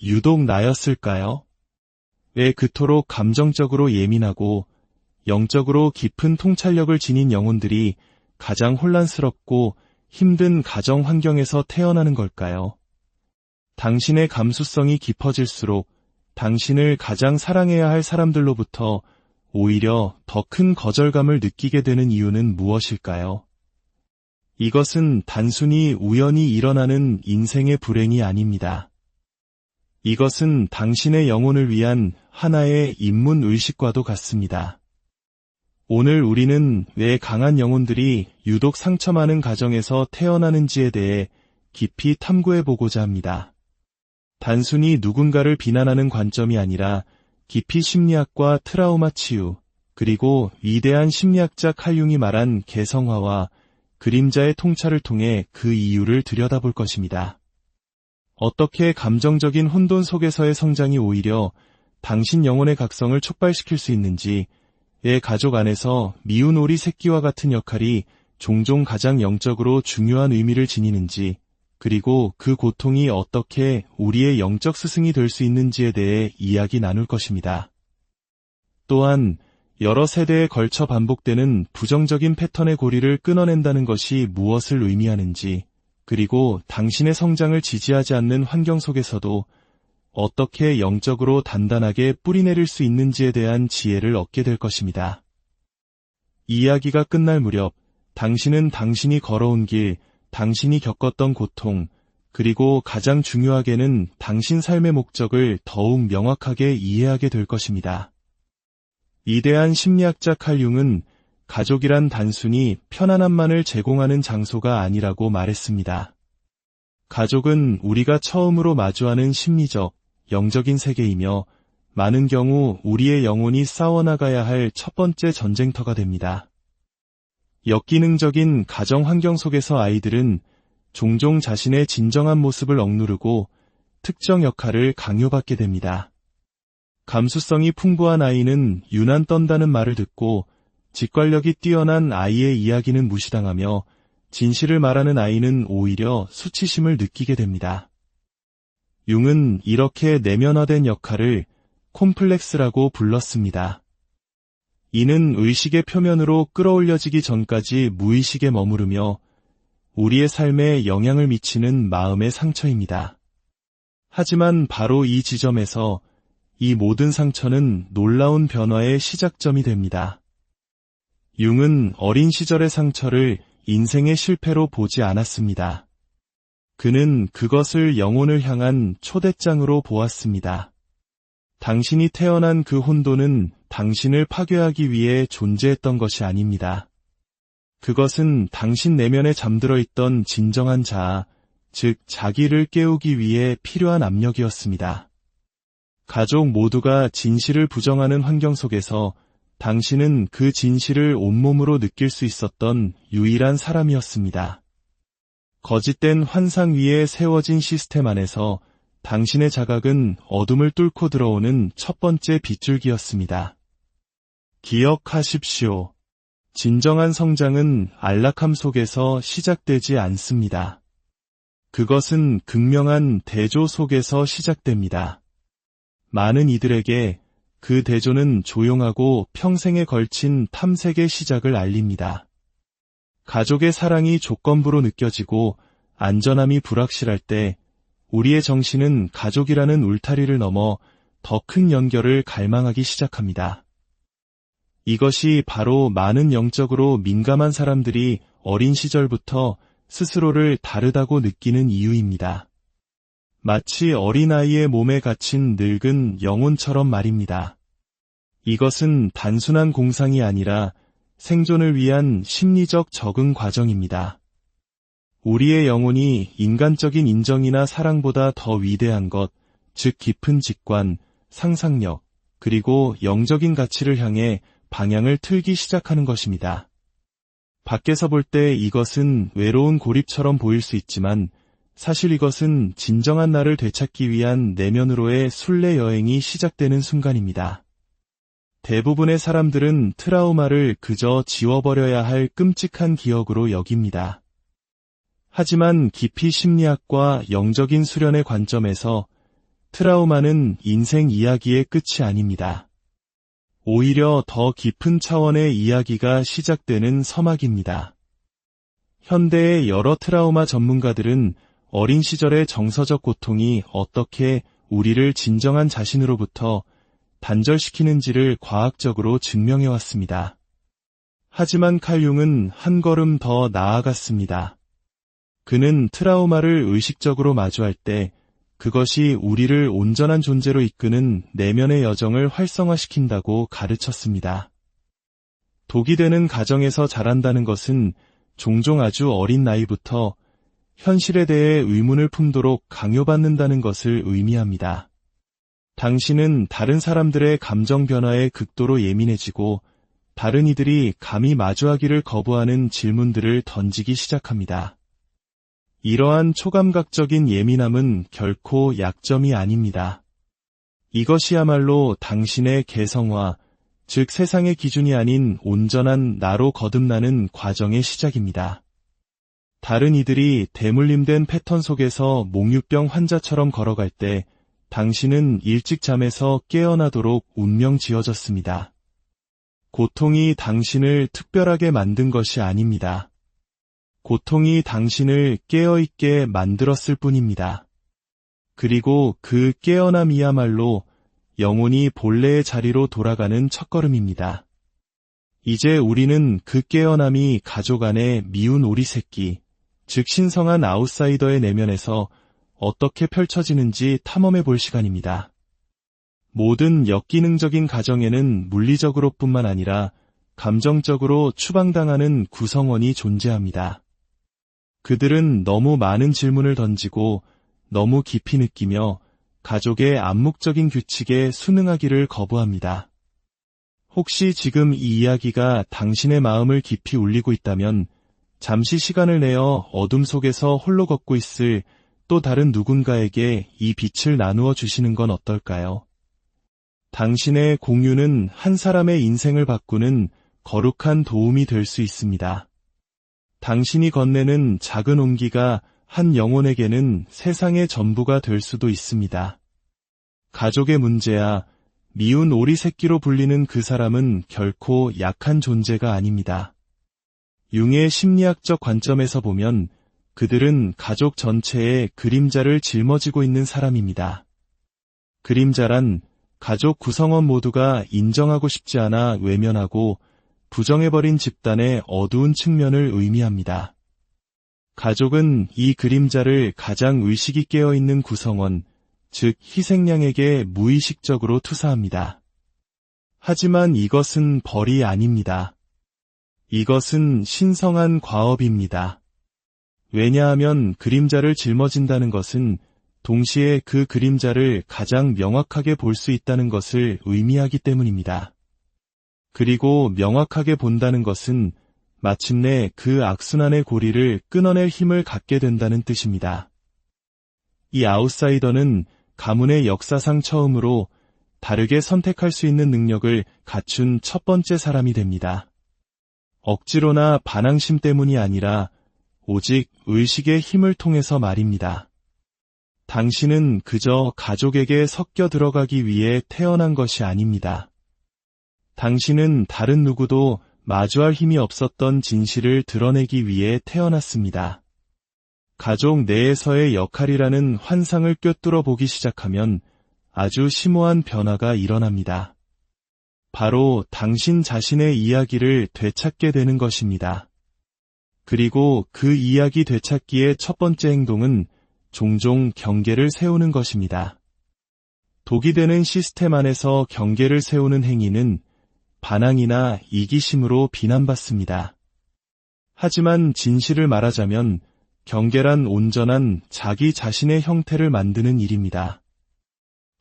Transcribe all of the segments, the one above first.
유독 나였을까요? 왜 그토록 감정적으로 예민하고 영적으로 깊은 통찰력을 지닌 영혼들이 가장 혼란스럽고 힘든 가정 환경에서 태어나는 걸까요? 당신의 감수성이 깊어질수록 당신을 가장 사랑해야 할 사람들로부터 오히려 더 큰 거절감을 느끼게 되는 이유는 무엇일까요? 이것은 단순히 우연히 일어나는 인생의 불행이 아닙니다. 이것은 당신의 영혼을 위한 하나의 인문의식과도 같습니다. 오늘 우리는 왜 강한 영혼들이 유독 상처 많은 가정에서 태어나는지에 대해 깊이 탐구해보고자 합니다. 단순히 누군가를 비난하는 관점이 아니라 깊이 심리학과 트라우마 치유, 그리고 위대한 심리학자 칼 융이 말한 개성화와 그림자의 통찰을 통해 그 이유를 들여다볼 것입니다. 어떻게 감정적인 혼돈 속에서의 성장이 오히려 당신 영혼의 각성을 촉발시킬 수 있는지, 애 가족 안에서 미운 오리 새끼와 같은 역할이 종종 가장 영적으로 중요한 의미를 지니는지, 그리고 그 고통이 어떻게 우리의 영적 스승이 될 수 있는지에 대해 이야기 나눌 것입니다. 또한 여러 세대에 걸쳐 반복되는 부정적인 패턴의 고리를 끊어낸다는 것이 무엇을 의미하는지, 그리고 당신의 성장을 지지하지 않는 환경 속에서도 어떻게 영적으로 단단하게 뿌리내릴 수 있는지에 대한 지혜를 얻게 될 것입니다. 이야기가 끝날 무렵 당신은 당신이 걸어온 길, 당신이 겪었던 고통, 그리고 가장 중요하게는 당신 삶의 목적을 더욱 명확하게 이해하게 될 것입니다. 위대한 심리학자 칼 융은 가족이란 단순히 편안함만을 제공하는 장소가 아니라고 말했습니다. 가족은 우리가 처음으로 마주하는 심리적, 영적인 세계이며 많은 경우 우리의 영혼이 싸워나가야 할 첫 번째 전쟁터가 됩니다. 역기능적인 가정 환경 속에서 아이들은 종종 자신의 진정한 모습을 억누르고 특정 역할을 강요받게 됩니다. 감수성이 풍부한 아이는 유난 떤다는 말을 듣고 직관력이 뛰어난 아이의 이야기는 무시당하며 진실을 말하는 아이는 오히려 수치심을 느끼게 됩니다. 융은 이렇게 내면화된 역할을 콤플렉스라고 불렀습니다. 이는 의식의 표면으로 끌어올려지기 전까지 무의식에 머무르며 우리의 삶에 영향을 미치는 마음의 상처입니다. 하지만 바로 이 지점에서 이 모든 상처는 놀라운 변화의 시작점이 됩니다. 융은 어린 시절의 상처를 인생의 실패로 보지 않았습니다. 그는 그것을 영혼을 향한 초대장으로 보았습니다. 당신이 태어난 그 혼돈은 당신을 파괴하기 위해 존재했던 것이 아닙니다. 그것은 당신 내면에 잠들어 있던 진정한 자아, 즉 자기를 깨우기 위해 필요한 압력이었습니다. 가족 모두가 진실을 부정하는 환경 속에서 당신은 그 진실을 온몸으로 느낄 수 있었던 유일한 사람이었습니다. 거짓된 환상 위에 세워진 시스템 안에서 당신의 자각은 어둠을 뚫고 들어오는 첫 번째 빗줄기였습니다. 기억하십시오. 진정한 성장은 안락함 속에서 시작되지 않습니다. 그것은 극명한 대조 속에서 시작됩니다. 많은 이들에게 그 대조는 조용하고 평생에 걸친 탐색의 시작을 알립니다. 가족의 사랑이 조건부로 느껴지고 안전함이 불확실할 때 우리의 정신은 가족이라는 울타리를 넘어 더 큰 연결을 갈망하기 시작합니다. 이것이 바로 많은 영적으로 민감한 사람들이 어린 시절부터 스스로를 다르다고 느끼는 이유입니다. 마치 어린아이의 몸에 갇힌 늙은 영혼처럼 말입니다. 이것은 단순한 공상이 아니라 생존을 위한 심리적 적응 과정입니다. 우리의 영혼이 인간적인 인정이나 사랑보다 더 위대한 것, 즉 깊은 직관, 상상력, 그리고 영적인 가치를 향해 방향을 틀기 시작하는 것입니다. 밖에서 볼 때 이것은 외로운 고립처럼 보일 수 있지만 사실 이것은 진정한 나를 되찾기 위한 내면으로의 순례 여행이 시작되는 순간입니다. 대부분의 사람들은 트라우마를 그저 지워버려야 할 끔찍한 기억으로 여깁니다. 하지만 깊이 심리학과 영적인 수련의 관점에서 트라우마는 인생 이야기의 끝이 아닙니다. 오히려 더 깊은 차원의 이야기가 시작되는 서막입니다. 현대의 여러 트라우마 전문가들은 어린 시절의 정서적 고통이 어떻게 우리를 진정한 자신으로부터 단절시키는지를 과학적으로 증명해왔습니다. 하지만 칼 융은 한 걸음 더 나아갔습니다. 그는 트라우마를 의식적으로 마주할 때 그것이 우리를 온전한 존재로 이끄는 내면의 여정을 활성화시킨다고 가르쳤습니다. 독이 되는 가정에서 자란다는 것은 종종 아주 어린 나이부터 현실에 대해 의문을 품도록 강요받는다는 것을 의미합니다. 당신은 다른 사람들의 감정 변화에 극도로 예민해지고 다른 이들이 감히 마주하기를 거부하는 질문들을 던지기 시작합니다. 이러한 초감각적인 예민함은 결코 약점이 아닙니다. 이것이야말로 당신의 개성화, 즉 세상의 기준이 아닌 온전한 나로 거듭나는 과정의 시작입니다. 다른 이들이 대물림된 패턴 속에서 몽유병 환자처럼 걸어갈 때 당신은 일찍 잠에서 깨어나도록 운명 지어졌습니다. 고통이 당신을 특별하게 만든 것이 아닙니다. 고통이 당신을 깨어있게 만들었을 뿐입니다. 그리고 그 깨어남이야말로 영혼이 본래의 자리로 돌아가는 첫걸음입니다. 이제 우리는 그 깨어남이 가족 안의 미운 오리 새끼, 즉 신성한 아웃사이더의 내면에서 어떻게 펼쳐지는지 탐험해 볼 시간입니다. 모든 역기능적인 가정에는 물리적으로뿐만 아니라 감정적으로 추방당하는 구성원이 존재합니다. 그들은 너무 많은 질문을 던지고 너무 깊이 느끼며 가족의 암묵적인 규칙에 순응하기를 거부합니다. 혹시 지금 이 이야기가 당신의 마음을 깊이 울리고 있다면 잠시 시간을 내어 어둠 속에서 홀로 걷고 있을 또 다른 누군가에게 이 빛을 나누어 주시는 건 어떨까요? 당신의 공유는 한 사람의 인생을 바꾸는 거룩한 도움이 될 수 있습니다. 당신이 건네는 작은 온기가 한 영혼에게는 세상의 전부가 될 수도 있습니다. 가족의 문제야 미운 오리 새끼로 불리는 그 사람은 결코 약한 존재가 아닙니다. 융의 심리학적 관점에서 보면 그들은 가족 전체의 그림자를 짊어지고 있는 사람입니다. 그림자란 가족 구성원 모두가 인정하고 싶지 않아 외면하고 부정해버린 집단의 어두운 측면을 의미합니다. 가족은 이 그림자를 가장 의식이 깨어있는 구성원, 즉 희생양에게 무의식적으로 투사합니다. 하지만 이것은 벌이 아닙니다. 이것은 신성한 과업입니다. 왜냐하면 그림자를 짊어진다는 것은 동시에 그 그림자를 가장 명확하게 볼 수 있다는 것을 의미하기 때문입니다. 그리고 명확하게 본다는 것은 마침내 그 악순환의 고리를 끊어낼 힘을 갖게 된다는 뜻입니다. 이 아웃사이더는 가문의 역사상 처음으로 다르게 선택할 수 있는 능력을 갖춘 첫 번째 사람이 됩니다. 억지로나 반항심 때문이 아니라 오직 의식의 힘을 통해서 말입니다. 당신은 그저 가족에게 섞여 들어가기 위해 태어난 것이 아닙니다. 당신은 다른 누구도 마주할 힘이 없었던 진실을 드러내기 위해 태어났습니다. 가족 내에서의 역할이라는 환상을 꿰뚫어 보기 시작하면 아주 심오한 변화가 일어납니다. 바로 당신 자신의 이야기를 되찾게 되는 것입니다. 그리고 그 이야기 되찾기의 첫 번째 행동은 종종 경계를 세우는 것입니다. 독이 되는 시스템 안에서 경계를 세우는 행위는 반항이나 이기심으로 비난받습니다. 하지만 진실을 말하자면 경계란 온전한 자기 자신의 형태를 만드는 일입니다.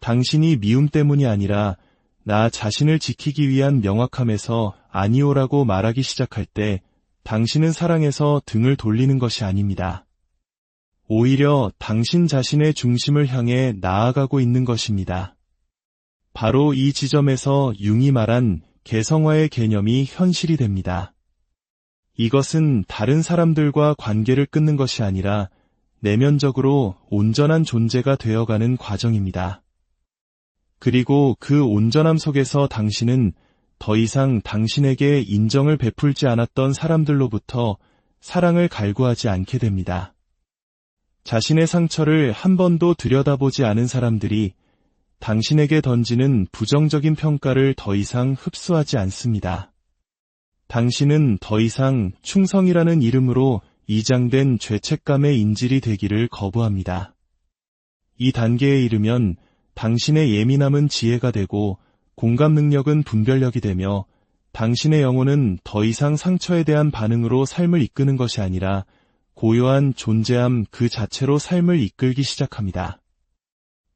당신이 미움 때문이 아니라 나 자신을 지키기 위한 명확함에서 아니오라고 말하기 시작할 때 당신은 사랑에서 등을 돌리는 것이 아닙니다. 오히려 당신 자신의 중심을 향해 나아가고 있는 것입니다. 바로 이 지점에서 융이 말한 개성화의 개념이 현실이 됩니다. 이것은 다른 사람들과 관계를 끊는 것이 아니라 내면적으로 온전한 존재가 되어가는 과정입니다. 그리고 그 온전함 속에서 당신은 더 이상 당신에게 인정을 베풀지 않았던 사람들로부터 사랑을 갈구하지 않게 됩니다. 자신의 상처를 한 번도 들여다보지 않은 사람들이 당신에게 던지는 부정적인 평가를 더 이상 흡수하지 않습니다. 당신은 더 이상 충성이라는 이름으로 이장된 죄책감의 인질이 되기를 거부합니다. 이 단계에 이르면 당신의 예민함은 지혜가 되고 공감 능력은 분별력이 되며 당신의 영혼은 더 이상 상처에 대한 반응으로 삶을 이끄는 것이 아니라 고요한 존재함 그 자체로 삶을 이끌기 시작합니다.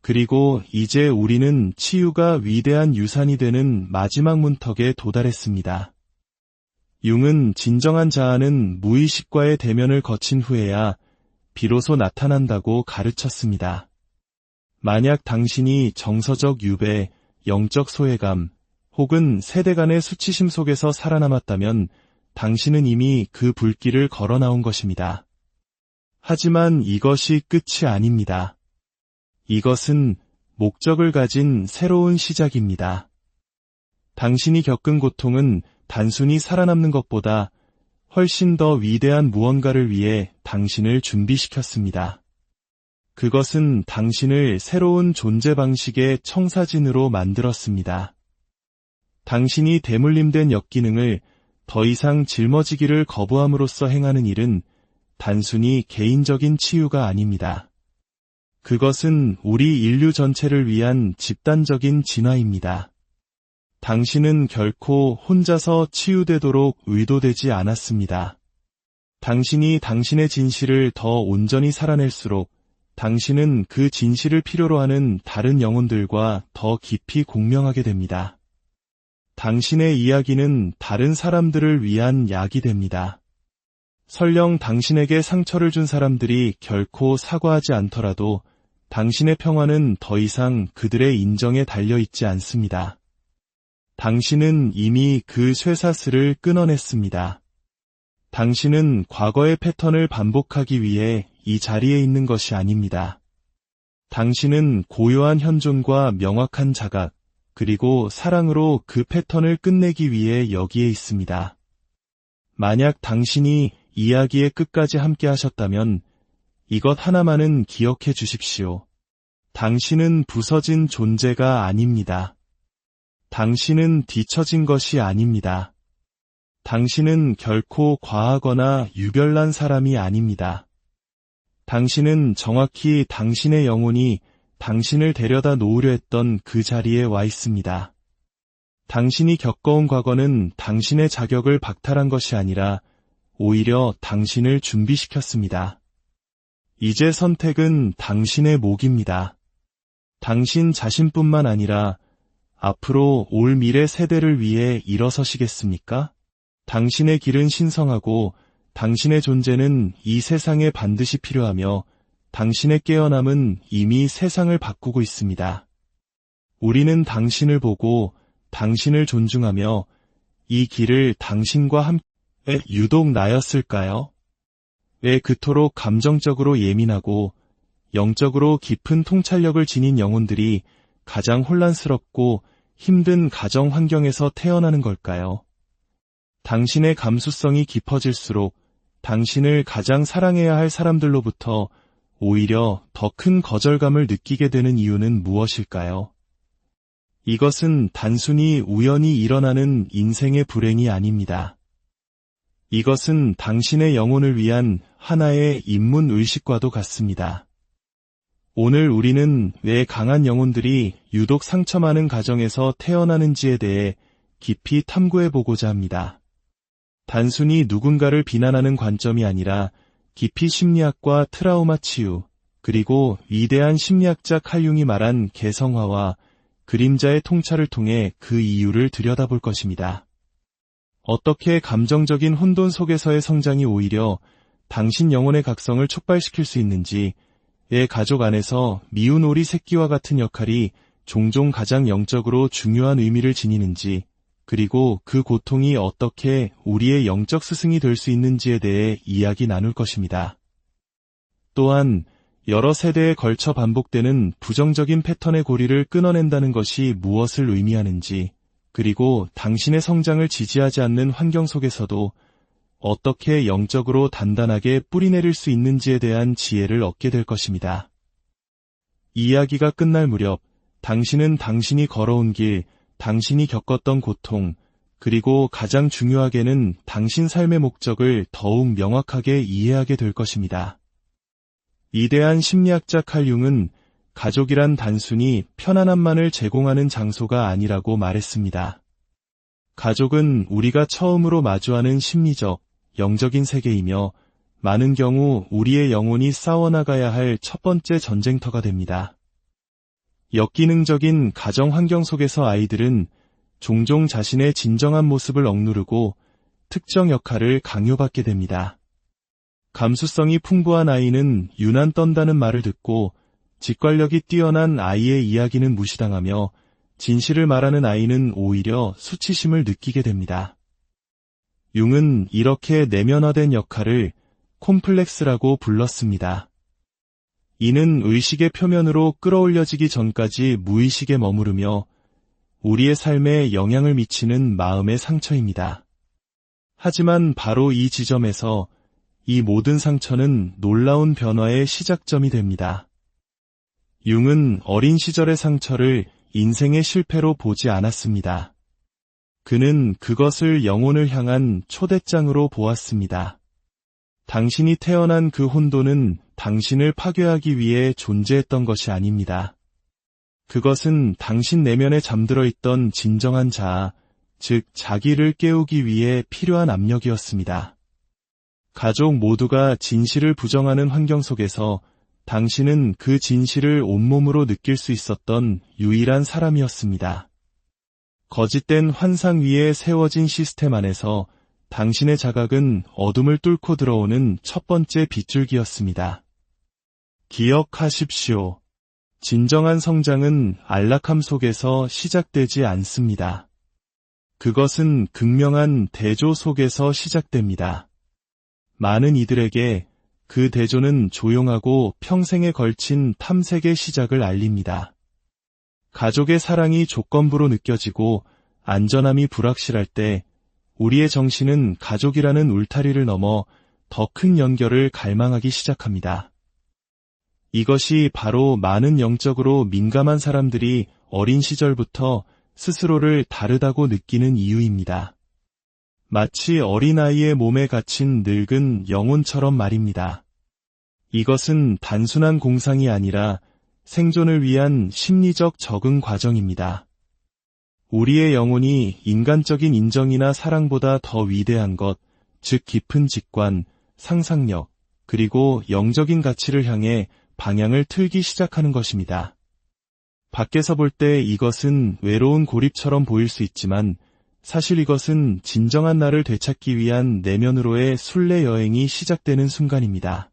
그리고 이제 우리는 치유가 위대한 유산이 되는 마지막 문턱에 도달했습니다. 융은 진정한 자아는 무의식과의 대면을 거친 후에야 비로소 나타난다고 가르쳤습니다. 만약 당신이 정서적 유배, 영적 소외감, 혹은 세대 간의 수치심 속에서 살아남았다면 당신은 이미 그 불길을 걸어 나온 것입니다. 하지만 이것이 끝이 아닙니다. 이것은 목적을 가진 새로운 시작입니다. 당신이 겪은 고통은 단순히 살아남는 것보다 훨씬 더 위대한 무언가를 위해 당신을 준비시켰습니다. 그것은 당신을 새로운 존재 방식의 청사진으로 만들었습니다. 당신이 대물림된 역기능을 더 이상 짊어지기를 거부함으로써 행하는 일은 단순히 개인적인 치유가 아닙니다. 그것은 우리 인류 전체를 위한 집단적인 진화입니다. 당신은 결코 혼자서 치유되도록 의도되지 않았습니다. 당신이 당신의 진실을 더 온전히 살아낼수록 당신은 그 진실을 필요로 하는 다른 영혼들과 더 깊이 공명하게 됩니다. 당신의 이야기는 다른 사람들을 위한 약이 됩니다. 설령 당신에게 상처를 준 사람들이 결코 사과하지 않더라도 당신의 평화는 더 이상 그들의 인정에 달려있지 않습니다. 당신은 이미 그 쇠사슬을 끊어냈습니다. 당신은 과거의 패턴을 반복하기 위해 이 자리에 있는 것이 아닙니다. 당신은 고요한 현존과 명확한 자각, 그리고 사랑으로 그 패턴을 끝내기 위해 여기에 있습니다. 만약 당신이 이야기의 끝까지 함께 하셨다면 이것 하나만은 기억해 주십시오. 당신은 부서진 존재가 아닙니다. 당신은 뒤처진 것이 아닙니다. 당신은 결코 과하거나 유별난 사람이 아닙니다. 당신은 정확히 당신의 영혼이 당신을 데려다 놓으려 했던 그 자리에 와 있습니다. 당신이 겪어온 과거는 당신의 자격을 박탈한 것이 아니라 오히려 당신을 준비시켰습니다. 이제 선택은 당신의 몫입니다. 당신 자신뿐만 아니라 앞으로 올 미래 세대를 위해 일어서시겠습니까? 당신의 길은 신성하고 당신의 존재는 이 세상에 반드시 필요하며 당신의 깨어남은 이미 세상을 바꾸고 있습니다. 우리는 당신을 보고 당신을 존중하며 이 길을 당신과 함께 유독 나였을까요? 왜 그토록 감정적으로 예민하고 영적으로 깊은 통찰력을 지닌 영혼들이 가장 혼란스럽고 힘든 가정 환경에서 태어나는 걸까요? 당신의 감수성이 깊어질수록 당신을 가장 사랑해야 할 사람들로부터 오히려 더 큰 거절감을 느끼게 되는 이유는 무엇일까요? 이것은 단순히 우연히 일어나는 인생의 불행이 아닙니다. 이것은 당신의 영혼을 위한 하나의 인문의식과도 같습니다. 오늘 우리는 왜 강한 영혼들이 유독 상처 많은 가정에서 태어나는지에 대해 깊이 탐구해보고자 합니다. 단순히 누군가를 비난하는 관점이 아니라 깊이 심리학과 트라우마 치유, 그리고 위대한 심리학자 칼 융이 말한 개성화와 그림자의 통찰을 통해 그 이유를 들여다볼 것입니다. 어떻게 감정적인 혼돈 속에서의 성장이 오히려 당신 영혼의 각성을 촉발시킬 수 있는지, 애 가족 안에서 미운 오리 새끼와 같은 역할이 종종 가장 영적으로 중요한 의미를 지니는지, 그리고 그 고통이 어떻게 우리의 영적 스승이 될 수 있는지에 대해 이야기 나눌 것입니다. 또한 여러 세대에 걸쳐 반복되는 부정적인 패턴의 고리를 끊어낸다는 것이 무엇을 의미하는지, 그리고 당신의 성장을 지지하지 않는 환경 속에서도 어떻게 영적으로 단단하게 뿌리내릴 수 있는지에 대한 지혜를 얻게 될 것입니다. 이야기가 끝날 무렵 당신은 당신이 걸어온 길, 당신이 겪었던 고통, 그리고 가장 중요하게는 당신 삶의 목적을 더욱 명확하게 이해하게 될 것입니다. 위대한 심리학자 칼 융은 가족이란 단순히 편안함만을 제공하는 장소가 아니라고 말했습니다. 가족은 우리가 처음으로 마주하는 심리적, 영적인 세계이며 많은 경우 우리의 영혼이 싸워나가야 할 첫 번째 전쟁터가 됩니다. 역기능적인 가정 환경 속에서 아이들은 종종 자신의 진정한 모습을 억누르고 특정 역할을 강요받게 됩니다. 감수성이 풍부한 아이는 유난 떤다는 말을 듣고 직관력이 뛰어난 아이의 이야기는 무시당하며 진실을 말하는 아이는 오히려 수치심을 느끼게 됩니다. 융은 이렇게 내면화된 역할을 콤플렉스라고 불렀습니다. 이는 의식의 표면으로 끌어올려지기 전까지 무의식에 머무르며 우리의 삶에 영향을 미치는 마음의 상처입니다. 하지만 바로 이 지점에서 이 모든 상처는 놀라운 변화의 시작점이 됩니다. 융은 어린 시절의 상처를 인생의 실패로 보지 않았습니다. 그는 그것을 영혼을 향한 초대장으로 보았습니다. 당신이 태어난 그 혼돈은 당신을 파괴하기 위해 존재했던 것이 아닙니다. 그것은 당신 내면에 잠들어 있던 진정한 자아, 즉 자기를 깨우기 위해 필요한 압력이었습니다. 가족 모두가 진실을 부정하는 환경 속에서 당신은 그 진실을 온몸으로 느낄 수 있었던 유일한 사람이었습니다. 거짓된 환상 위에 세워진 시스템 안에서 당신의 자각은 어둠을 뚫고 들어오는 첫 번째 빗줄기였습니다. 기억하십시오. 진정한 성장은 안락함 속에서 시작되지 않습니다. 그것은 극명한 대조 속에서 시작됩니다. 많은 이들에게 그 대조는 조용하고 평생에 걸친 탐색의 시작을 알립니다. 가족의 사랑이 조건부로 느껴지고 안전함이 불확실할 때 우리의 정신은 가족이라는 울타리를 넘어 더 큰 연결을 갈망하기 시작합니다. 이것이 바로 많은 영적으로 민감한 사람들이 어린 시절부터 스스로를 다르다고 느끼는 이유입니다. 마치 어린아이의 몸에 갇힌 늙은 영혼처럼 말입니다. 이것은 단순한 공상이 아니라 생존을 위한 심리적 적응 과정입니다. 우리의 영혼이 인간적인 인정이나 사랑보다 더 위대한 것, 즉 깊은 직관, 상상력, 그리고 영적인 가치를 향해 방향을 틀기 시작하는 것입니다. 밖에서 볼 때 이것은 외로운 고립처럼 보일 수 있지만 사실 이것은 진정한 나를 되찾기 위한 내면으로의 순례 여행이 시작되는 순간입니다.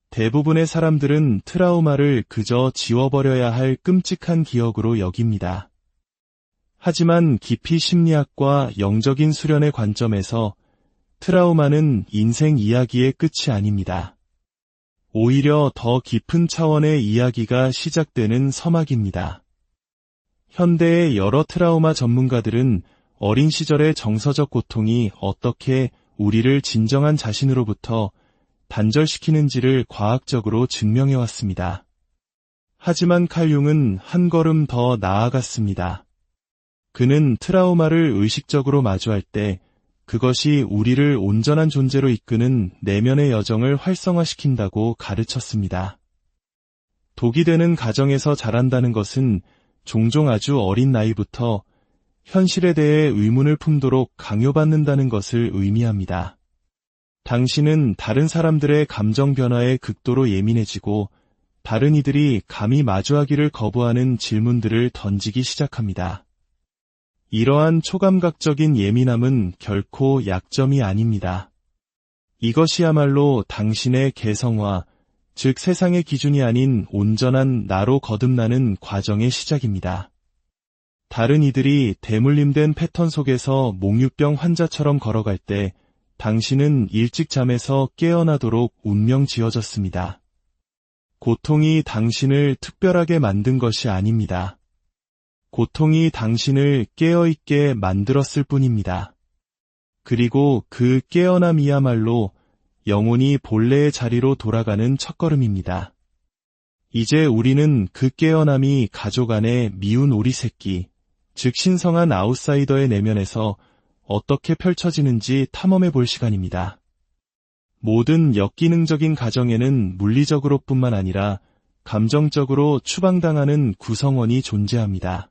대부분의 사람들은 트라우마를 그저 지워버려야 할 끔찍한 기억으로 여깁니다. 하지만 깊이 심리학과 영적인 수련의 관점에서 트라우마는 인생 이야기의 끝이 아닙니다. 오히려 더 깊은 차원의 이야기가 시작되는 서막입니다. 현대의 여러 트라우마 전문가들은 어린 시절의 정서적 고통이 어떻게 우리를 진정한 자신으로부터 단절시키는지를 과학적으로 증명해왔습니다. 하지만 칼 융은 한 걸음 더 나아갔습니다. 그는 트라우마를 의식적으로 마주할 때 그것이 우리를 온전한 존재로 이끄는 내면의 여정을 활성화시킨다고 가르쳤습니다. 독이 되는 가정에서 자란다는 것은 종종 아주 어린 나이부터 현실에 대해 의문을 품도록 강요받는다는 것을 의미합니다. 당신은 다른 사람들의 감정 변화에 극도로 예민해지고 다른 이들이 감히 마주하기를 거부하는 질문들을 던지기 시작합니다. 이러한 초감각적인 예민함은 결코 약점이 아닙니다. 이것이야말로 당신의 개성화, 즉 세상의 기준이 아닌 온전한 나로 거듭나는 과정의 시작입니다. 다른 이들이 대물림된 패턴 속에서 몽유병 환자처럼 걸어갈 때 당신은 일찍 잠에서 깨어나도록 운명 지어졌습니다. 고통이 당신을 특별하게 만든 것이 아닙니다. 고통이 당신을 깨어있게 만들었을 뿐입니다. 그리고 그 깨어남이야말로 영혼이 본래의 자리로 돌아가는 첫걸음입니다. 이제 우리는 그 깨어남이 가족 안에 미운 오리 새끼, 즉 신성한 아웃사이더의 내면에서 어떻게 펼쳐지는지 탐험해 볼 시간입니다. 모든 역기능적인 가정에는 물리적으로뿐만 아니라 감정적으로 추방당하는 구성원이 존재합니다.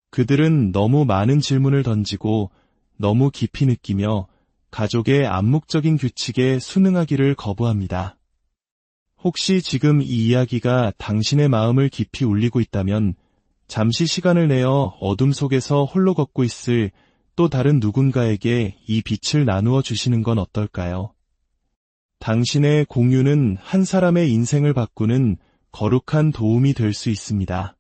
그들은 너무 많은 질문을 던지고 너무 깊이 느끼며 가족의 암묵적인 규칙에 순응하기를 거부합니다. 혹시 지금 이 이야기가 당신의 마음을 깊이 울리고 있다면 잠시 시간을 내어 어둠 속에서 홀로 걷고 있을 또 다른 누군가에게 이 빛을 나누어 주시는 건 어떨까요? 당신의 공유는 한 사람의 인생을 바꾸는 거룩한 도움이 될 수 있습니다.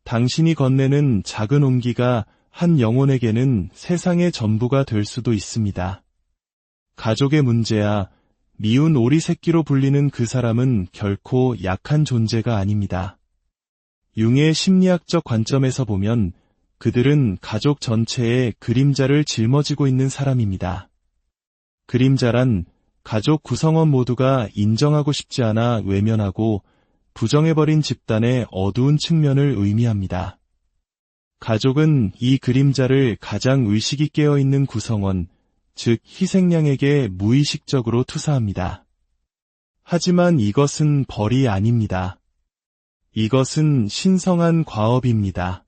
당신이 건네는 작은 온기가 한 영혼에게는 세상의 전부가 될 수도 있습니다. 가족의 문제야 미운 오리 새끼로 불리는 그 사람은 결코 약한 존재가 아닙니다. 융의 심리학적 관점에서 보면 그들은 가족 전체의 그림자를 짊어지고 있는 사람입니다. 그림자란 가족 구성원 모두가 인정하고 싶지 않아 외면하고 부정해버린 집단의 어두운 측면을 의미합니다. 가족은 이 그림자를 가장 의식이 깨어있는 구성원, 즉 희생양에게 무의식적으로 투사합니다. 하지만 이것은 벌이 아닙니다. 이것은 신성한 과업입니다.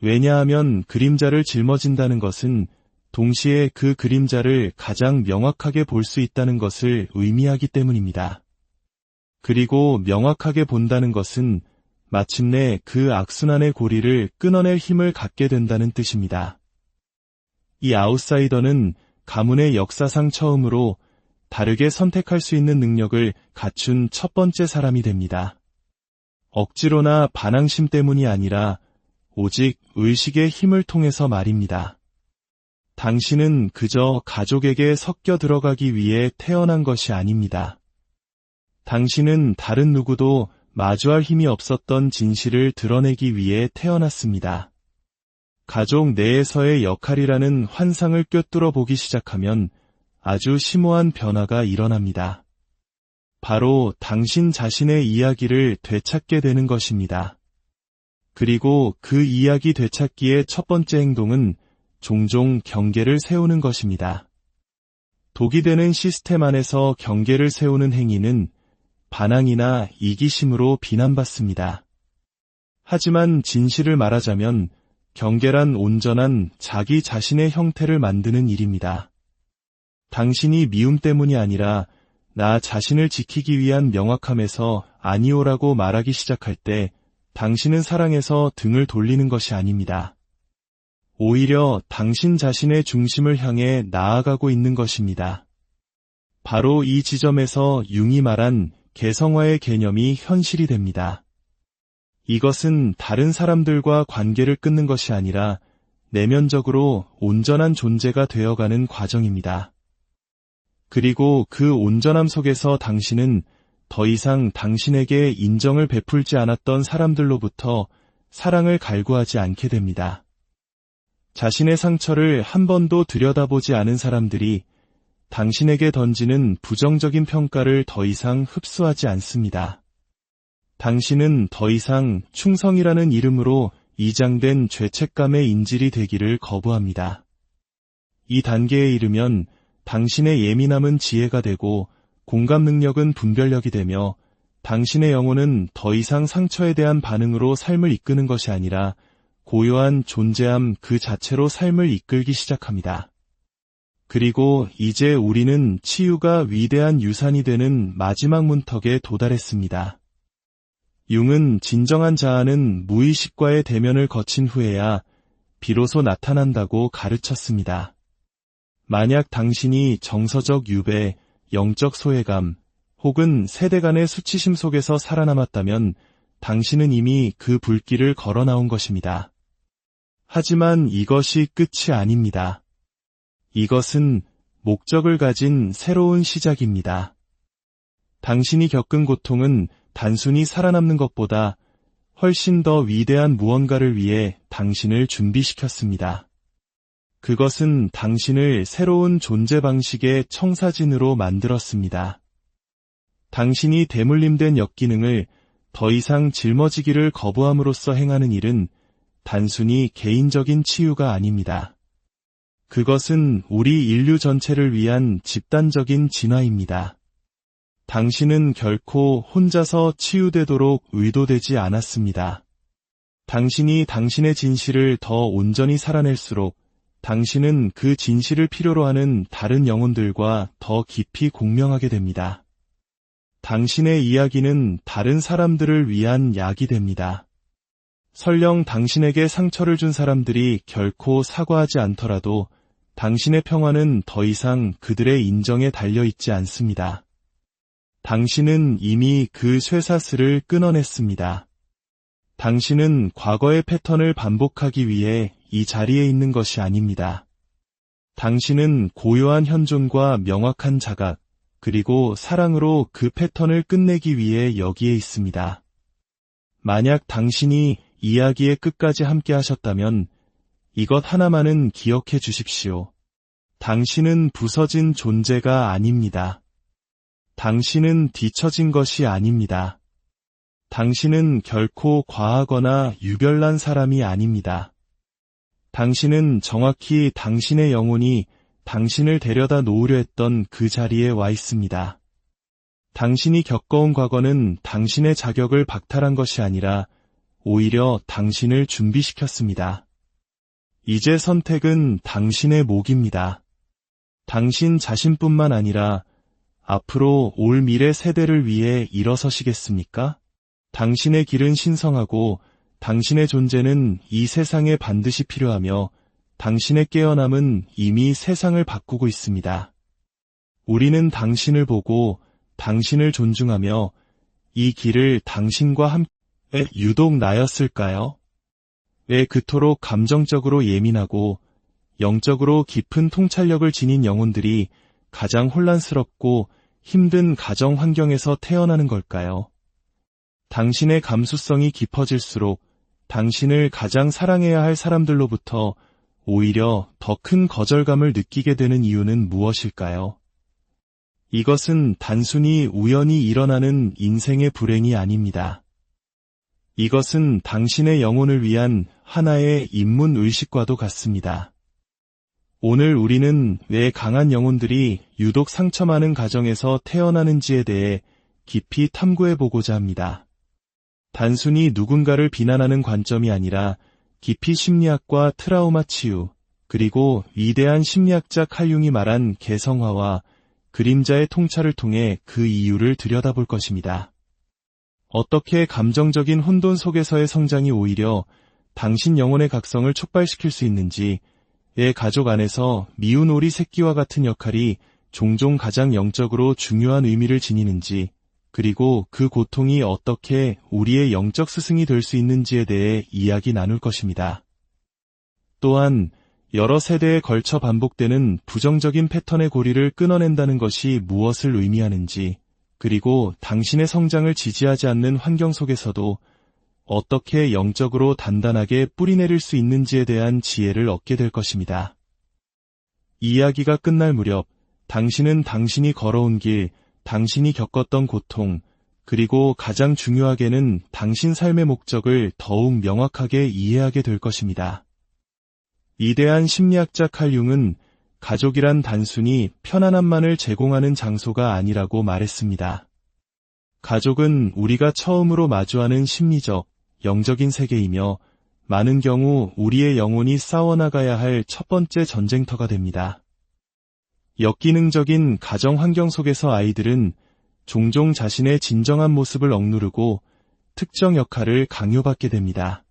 왜냐하면 그림자를 짊어진다는 것은 동시에 그 그림자를 가장 명확하게 볼 수 있다는 것을 의미하기 때문입니다. 그리고 명확하게 본다는 것은 마침내 그 악순환의 고리를 끊어낼 힘을 갖게 된다는 뜻입니다. 이 아웃사이더는 가문의 역사상 처음으로 다르게 선택할 수 있는 능력을 갖춘 첫 번째 사람이 됩니다. 억지로나 반항심 때문이 아니라 오직 의식의 힘을 통해서 말입니다. 당신은 그저 가족에게 섞여 들어가기 위해 태어난 것이 아닙니다. 당신은 다른 누구도 마주할 힘이 없었던 진실을 드러내기 위해 태어났습니다. 가족 내에서의 역할이라는 환상을 꿰뚫어 보기 시작하면 아주 심오한 변화가 일어납니다. 바로 당신 자신의 이야기를 되찾게 되는 것입니다. 그리고 그 이야기 되찾기의 첫 번째 행동은 종종 경계를 세우는 것입니다. 독이 되는 시스템 안에서 경계를 세우는 행위는 반항이나 이기심으로 비난받습니다. 하지만 진실을 말하자면 경계란 온전한 자기 자신의 형태를 만드는 일입니다. 당신이 미움 때문이 아니라 나 자신을 지키기 위한 명확함에서 아니오라고 말하기 시작할 때 당신은 사랑에서 등을 돌리는 것이 아닙니다. 오히려 당신 자신의 중심을 향해 나아가고 있는 것입니다. 바로 이 지점에서 융이 말한 개성화의 개념이 현실이 됩니다. 이것은 다른 사람들과 관계를 끊는 것이 아니라 내면적으로 온전한 존재가 되어가는 과정입니다. 그리고 그 온전함 속에서 당신은 더 이상 당신에게 인정을 베풀지 않았던 사람들로부터 사랑을 갈구하지 않게 됩니다. 자신의 상처를 한 번도 들여다보지 않은 사람들이 당신에게 던지는 부정적인 평가를 더 이상 흡수하지 않습니다. 당신은 더 이상 충성이라는 이름으로 이장된 죄책감의 인질이 되기를 거부합니다. 이 단계에 이르면 당신의 예민함은 지혜가 되고 공감 능력은 분별력이 되며 당신의 영혼은 더 이상 상처에 대한 반응으로 삶을 이끄는 것이 아니라 고요한 존재함 그 자체로 삶을 이끌기 시작합니다. 그리고 이제 우리는 치유가 위대한 유산이 되는 마지막 문턱에 도달했습니다. 융은 진정한 자아는 무의식과의 대면을 거친 후에야 비로소 나타난다고 가르쳤습니다. 만약 당신이 정서적 유배, 영적 소외감, 혹은 세대 간의 수치심 속에서 살아남았다면 당신은 이미 그 불길을 걸어 나온 것입니다. 하지만 이것이 끝이 아닙니다. 이것은 목적을 가진 새로운 시작입니다. 당신이 겪은 고통은 단순히 살아남는 것보다 훨씬 더 위대한 무언가를 위해 당신을 준비시켰습니다. 그것은 당신을 새로운 존재 방식의 청사진으로 만들었습니다. 당신이 대물림된 역기능을 더 이상 짊어지기를 거부함으로써 행하는 일은 단순히 개인적인 치유가 아닙니다. 그것은 우리 인류 전체를 위한 집단적인 진화입니다. 당신은 결코 혼자서 치유되도록 의도되지 않았습니다. 당신이 당신의 진실을 더 온전히 살아낼수록 당신은 그 진실을 필요로 하는 다른 영혼들과 더 깊이 공명하게 됩니다. 당신의 이야기는 다른 사람들을 위한 약이 됩니다. 설령 당신에게 상처를 준 사람들이 결코 사과하지 않더라도 당신의 평화는 더 이상 그들의 인정에 달려있지 않습니다. 당신은 이미 그 쇠사슬을 끊어냈습니다. 당신은 과거의 패턴을 반복하기 위해 이 자리에 있는 것이 아닙니다. 당신은 고요한 현존과 명확한 자각, 그리고 사랑으로 그 패턴을 끝내기 위해 여기에 있습니다. 만약 당신이 이야기의 끝까지 함께 하셨다면 이것 하나만은 기억해 주십시오. 당신은 부서진 존재가 아닙니다. 당신은 뒤처진 것이 아닙니다. 당신은 결코 과하거나 유별난 사람이 아닙니다. 당신은 정확히 당신의 영혼이 당신을 데려다 놓으려 했던 그 자리에 와 있습니다. 당신이 겪어온 과거는 당신의 자격을 박탈한 것이 아니라 오히려 당신을 준비시켰습니다. 이제 선택은 당신의 몫입니다. 당신 자신뿐만 아니라 앞으로 올 미래 세대를 위해 일어서시겠습니까? 당신의 길은 신성하고 당신의 존재는 이 세상에 반드시 필요하며 당신의 깨어남은 이미 세상을 바꾸고 있습니다. 우리는 당신을 보고 당신을 존중하며 이 길을 당신과 함께 유독 나였을까요? 왜 그토록 감정적으로 예민하고 영적으로 깊은 통찰력을 지닌 영혼들이 가장 혼란스럽고 힘든 가정 환경에서 태어나는 걸까요? 당신의 감수성이 깊어질수록 당신을 가장 사랑해야 할 사람들로부터 오히려 더 큰 거절감을 느끼게 되는 이유는 무엇일까요? 이것은 단순히 우연히 일어나는 인생의 불행이 아닙니다. 이것은 당신의 영혼을 위한 하나의 인문의식과도 같습니다. 오늘 우리는 왜 강한 영혼들이 유독 상처 많은 가정에서 태어나는지에 대해 깊이 탐구해보고자 합니다. 단순히 누군가를 비난하는 관점이 아니라 깊이 심리학과 트라우마 치유, 그리고 위대한 심리학자 칼 융이 말한 개성화와 그림자의 통찰을 통해 그 이유를 들여다볼 것입니다. 어떻게 감정적인 혼돈 속에서의 성장이 오히려 당신 영혼의 각성을 촉발시킬 수 있는지, 애 가족 안에서 미운 오리 새끼와 같은 역할이 종종 가장 영적으로 중요한 의미를 지니는지, 그리고 그 고통이 어떻게 우리의 영적 스승이 될 수 있는지에 대해 이야기 나눌 것입니다. 또한 여러 세대에 걸쳐 반복되는 부정적인 패턴의 고리를 끊어낸다는 것이 무엇을 의미하는지, 그리고 당신의 성장을 지지하지 않는 환경 속에서도 어떻게 영적으로 단단하게 뿌리내릴 수 있는지에 대한 지혜를 얻게 될 것입니다. 이야기가 끝날 무렵 당신은 당신이 걸어온 길, 당신이 겪었던 고통, 그리고 가장 중요하게는 당신 삶의 목적을 더욱 명확하게 이해하게 될 것입니다. 위대한 심리학자 칼 융은 가족이란 단순히 편안함만을 제공하는 장소가 아니라고 말했습니다. 가족은 우리가 처음으로 마주하는 심리적, 영적인 세계이며 많은 경우 우리의 영혼이 싸워나가야 할 첫 번째 전쟁터가 됩니다. 역기능적인 가정 환경 속에서 아이들은 종종 자신의 진정한 모습을 억누르고 특정 역할을 강요받게 됩니다.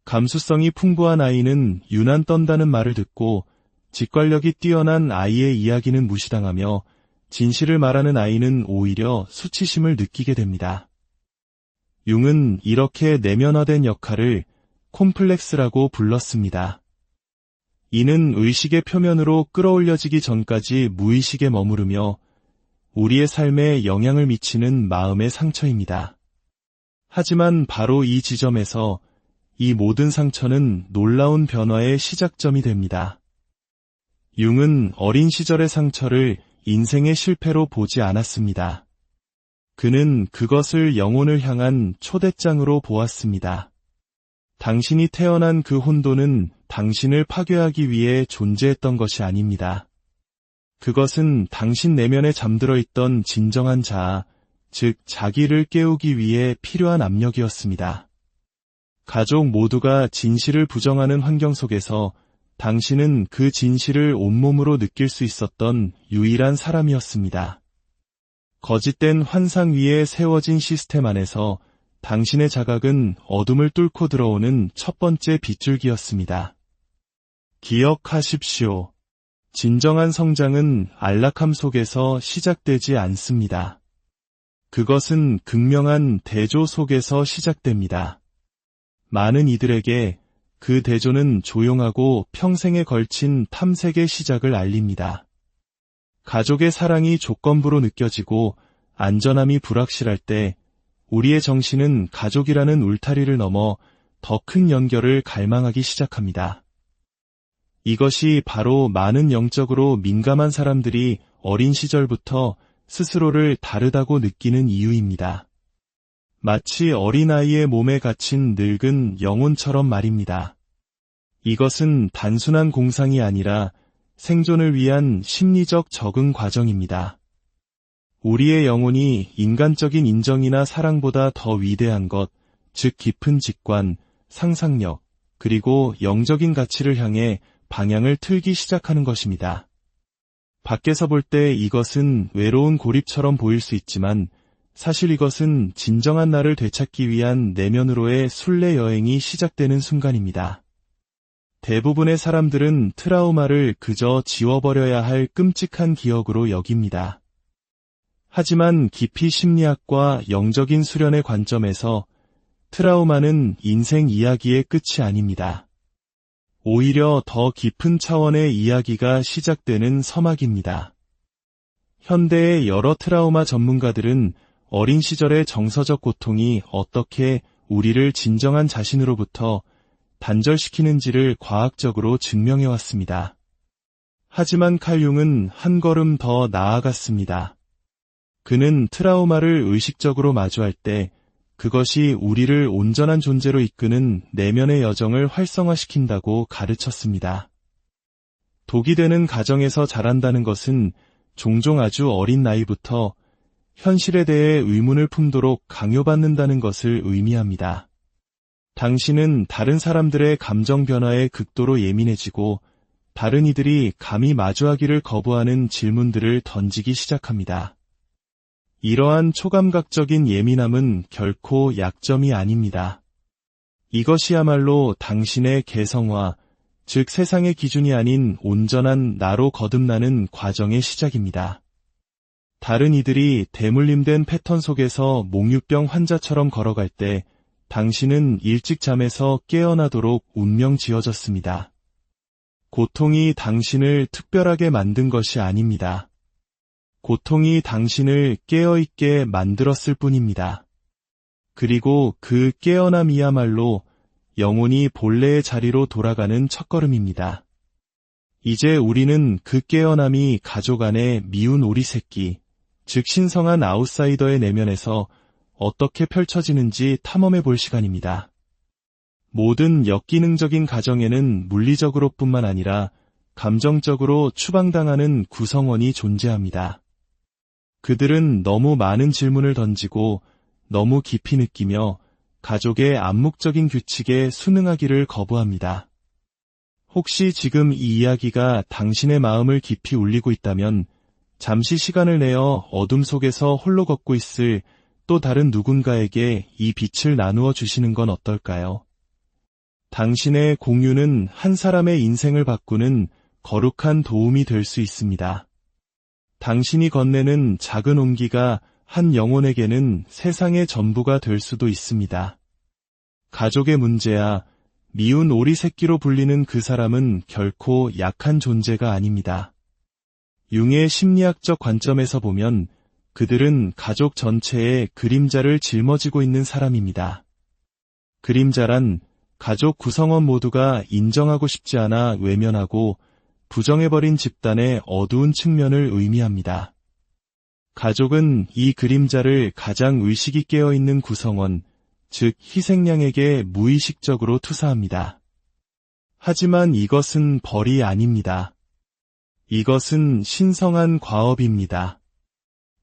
감수성이 풍부한 아이는 유난 떤다는 말을 듣고 직관력이 뛰어난 아이의 이야기는 무시당하며 진실을 말하는 아이는 오히려 수치심을 느끼게 됩니다. 융은 이렇게 내면화된 역할을 콤플렉스라고 불렀습니다. 이는 의식의 표면으로 끌어올려지기 전까지 무의식에 머무르며 우리의 삶에 영향을 미치는 마음의 상처입니다. 하지만 바로 이 지점에서 이 모든 상처는 놀라운 변화의 시작점이 됩니다. 융은 어린 시절의 상처를 인생의 실패로 보지 않았습니다. 그는 그것을 영혼을 향한 초대장으로 보았습니다. 당신이 태어난 그 혼돈은 당신을 파괴하기 위해 존재했던 것이 아닙니다. 그것은 당신 내면에 잠들어 있던 진정한 자아, 즉 자기를 깨우기 위해 필요한 압력이었습니다. 가족 모두가 진실을 부정하는 환경 속에서 당신은 그 진실을 온몸으로 느낄 수 있었던 유일한 사람이었습니다. 거짓된 환상 위에 세워진 시스템 안에서 당신의 자각은 어둠을 뚫고 들어오는 첫 번째 빗줄기였습니다. 기억하십시오. 진정한 성장은 안락함 속에서 시작되지 않습니다. 그것은 극명한 대조 속에서 시작됩니다. 많은 이들에게 그 대조는 조용하고 평생에 걸친 탐색의 시작을 알립니다. 가족의 사랑이 조건부로 느껴지고 안전함이 불확실할 때 우리의 정신은 가족이라는 울타리를 넘어 더 큰 연결을 갈망하기 시작합니다. 이것이 바로 많은 영적으로 민감한 사람들이 어린 시절부터 스스로를 다르다고 느끼는 이유입니다. 마치 어린아이의 몸에 갇힌 늙은 영혼처럼 말입니다. 이것은 단순한 공상이 아니라 생존을 위한 심리적 적응 과정입니다. 우리의 영혼이 인간적인 인정이나 사랑보다 더 위대한 것, 즉 깊은 직관, 상상력, 그리고 영적인 가치를 향해 방향을 틀기 시작하는 것입니다. 밖에서 볼 때 이것은 외로운 고립처럼 보일 수 있지만 사실 이것은 진정한 나를 되찾기 위한 내면으로의 순례 여행이 시작되는 순간입니다. 대부분의 사람들은 트라우마를 그저 지워버려야 할 끔찍한 기억으로 여깁니다. 하지만 깊이 심리학과 영적인 수련의 관점에서 트라우마는 인생 이야기의 끝이 아닙니다. 오히려 더 깊은 차원의 이야기가 시작되는 서막입니다. 현대의 여러 트라우마 전문가들은 어린 시절의 정서적 고통이 어떻게 우리를 진정한 자신으로부터 단절시키는지를 과학적으로 증명해왔습니다. 하지만 칼 융은 한 걸음 더 나아갔습니다. 그는 트라우마를 의식적으로 마주할 때 그것이 우리를 온전한 존재로 이끄는 내면의 여정을 활성화시킨다고 가르쳤습니다. 독이 되는 가정에서 자란다는 것은 종종 아주 어린 나이부터 현실에 대해 의문을 품도록 강요받는다는 것을 의미합니다. 당신은 다른 사람들의 감정 변화에 극도로 예민해지고 다른 이들이 감히 마주하기를 거부하는 질문들을 던지기 시작합니다. 이러한 초감각적인 예민함은 결코 약점이 아닙니다. 이것이야말로 당신의 개성화, 즉 세상의 기준이 아닌 온전한 나로 거듭나는 과정의 시작입니다. 다른 이들이 대물림된 패턴 속에서 몽유병 환자처럼 걸어갈 때 당신은 일찍 잠에서 깨어나도록 운명 지어졌습니다. 고통이 당신을 특별하게 만든 것이 아닙니다. 고통이 당신을 깨어있게 만들었을 뿐입니다. 그리고 그 깨어남이야말로 영혼이 본래의 자리로 돌아가는 첫걸음입니다. 이제 우리는 그 깨어남이 가족 안의 미운 오리 새끼, 즉 신성한 아웃사이더의 내면에서 어떻게 펼쳐지는지 탐험해 볼 시간입니다. 모든 역기능적인 가정에는 물리적으로뿐만 아니라 감정적으로 추방당하는 구성원이 존재합니다. 그들은 너무 많은 질문을 던지고 너무 깊이 느끼며 가족의 암묵적인 규칙에 순응하기를 거부합니다. 혹시 지금 이 이야기가 당신의 마음을 깊이 울리고 있다면 잠시 시간을 내어 어둠 속에서 홀로 걷고 있을 또 다른 누군가에게 이 빛을 나누어 주시는 건 어떨까요? 당신의 공유는 한 사람의 인생을 바꾸는 거룩한 도움이 될 수 있습니다. 당신이 건네는 작은 온기가 한 영혼에게는 세상의 전부가 될 수도 있습니다. 가족의 문제야 미운 오리 새끼로 불리는 그 사람은 결코 약한 존재가 아닙니다. 융의 심리학적 관점에서 보면 그들은 가족 전체의 그림자를 짊어지고 있는 사람입니다. 그림자란 가족 구성원 모두가 인정하고 싶지 않아 외면하고 부정해버린 집단의 어두운 측면을 의미합니다. 가족은 이 그림자를 가장 의식이 깨어있는 구성원, 즉 희생양에게 무의식적으로 투사합니다. 하지만 이것은 벌이 아닙니다. 이것은 신성한 과업입니다.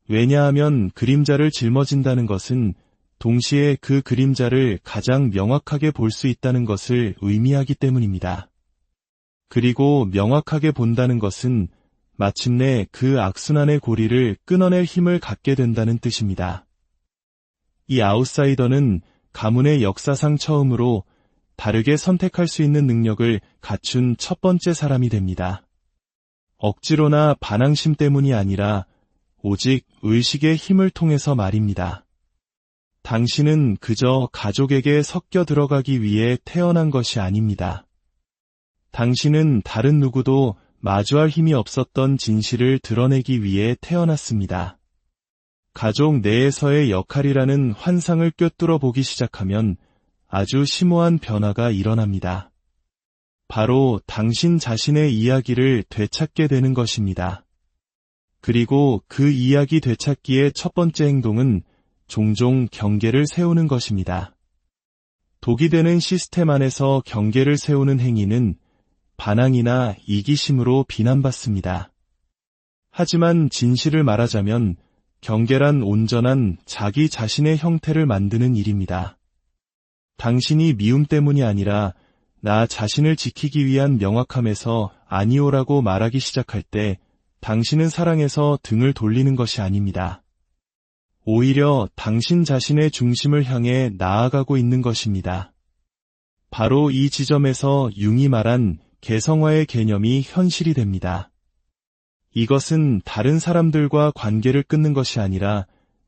왜냐하면 그림자를 짊어진다는 것은 동시에 그 그림자를 가장 명확하게 볼 수 있다는 것을 의미하기 때문입니다. 그리고 명확하게 본다는 것은 마침내 그 악순환의 고리를 끊어낼 힘을 갖게 된다는 뜻입니다. 이 아웃사이더는 가문의 역사상 처음으로 다르게 선택할 수 있는 능력을 갖춘 첫 번째 사람이 됩니다. 억지로나 반항심 때문이 아니라 오직 의식의 힘을 통해서 말입니다. 당신은 그저 가족에게 섞여 들어가기 위해 태어난 것이 아닙니다. 당신은 다른 누구도 마주할 힘이 없었던 진실을 드러내기 위해 태어났습니다. 가족 내에서의 역할이라는 환상을 꿰뚫어 보기 시작하면 아주 심오한 변화가 일어납니다. 바로 당신 자신의 이야기를 되찾게 되는 것입니다. 그리고 그 이야기 되찾기의 첫 번째 행동은 종종 경계를 세우는 것입니다. 독이 되는 시스템 안에서 경계를 세우는 행위는 반항이나 이기심으로 비난받습니다. 하지만 진실을 말하자면 경계란 온전한 자기 자신의 형태를 만드는 일입니다. 당신이 미움 때문이 아니라 나 자신을 지키기 위한 명확함에서 아니오라고 말하기 시작할 때 당신은 사랑에서 등을 돌리는 것이 아닙니다. 오히려 당신 자신의 중심을 향해 나아가고 있는 것입니다. 바로 이 지점에서 융이 말한 개성화의 개념이 현실이 됩니다. 이것은 다른 사람들과 관계를 끊는 것이 아니라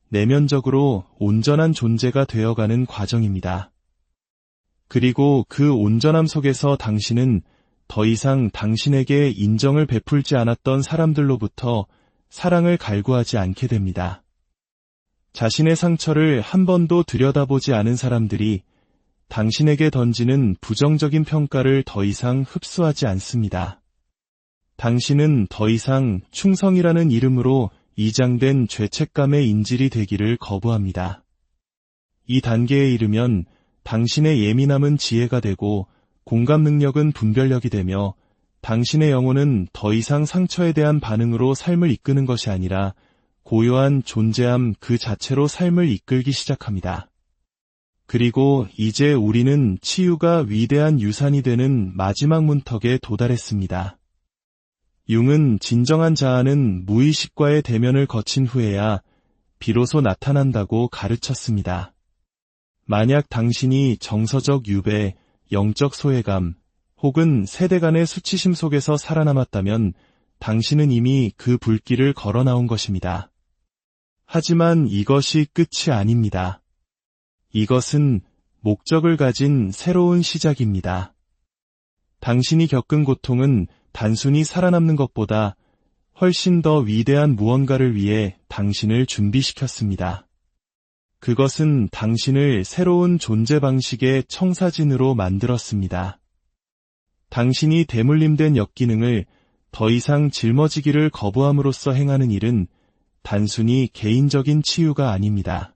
내면적으로 온전한 존재가 되어가는 과정입니다. 그리고 그 온전함 속에서 당신은 더 이상 당신에게 인정을 베풀지 않았던 사람들로부터 사랑을 갈구하지 않게 됩니다. 자신의 상처를 한 번도 들여다보지 않은 사람들이 당신에게 던지는 부정적인 평가를 더 이상 흡수하지 않습니다. 당신은 더 이상 충성이라는 이름으로 이장된 죄책감의 인질이 되기를 거부합니다. 이 단계에 이르면 당신의 예민함은 지혜가 되고 공감 능력은 분별력이 되며 당신의 영혼은 더 이상 상처에 대한 반응으로 삶을 이끄는 것이 아니라 고요한 존재함 그 자체로 삶을 이끌기 시작합니다. 그리고 이제 우리는 치유가 위대한 유산이 되는 마지막 문턱에 도달했습니다. 융은 진정한 자아는 무의식과의 대면을 거친 후에야 비로소 나타난다고 가르쳤습니다. 만약 당신이 정서적 유배, 영적 소외감, 혹은 세대 간의 수치심 속에서 살아남았다면 당신은 이미 그 불길을 걸어 나온 것입니다. 하지만 이것이 끝이 아닙니다. 이것은 목적을 가진 새로운 시작입니다. 당신이 겪은 고통은 단순히 살아남는 것보다 훨씬 더 위대한 무언가를 위해 당신을 준비시켰습니다. 그것은 당신을 새로운 존재 방식의 청사진으로 만들었습니다. 당신이 대물림된 역기능을 더 이상 짊어지기를 거부함으로써 행하는 일은 단순히 개인적인 치유가 아닙니다.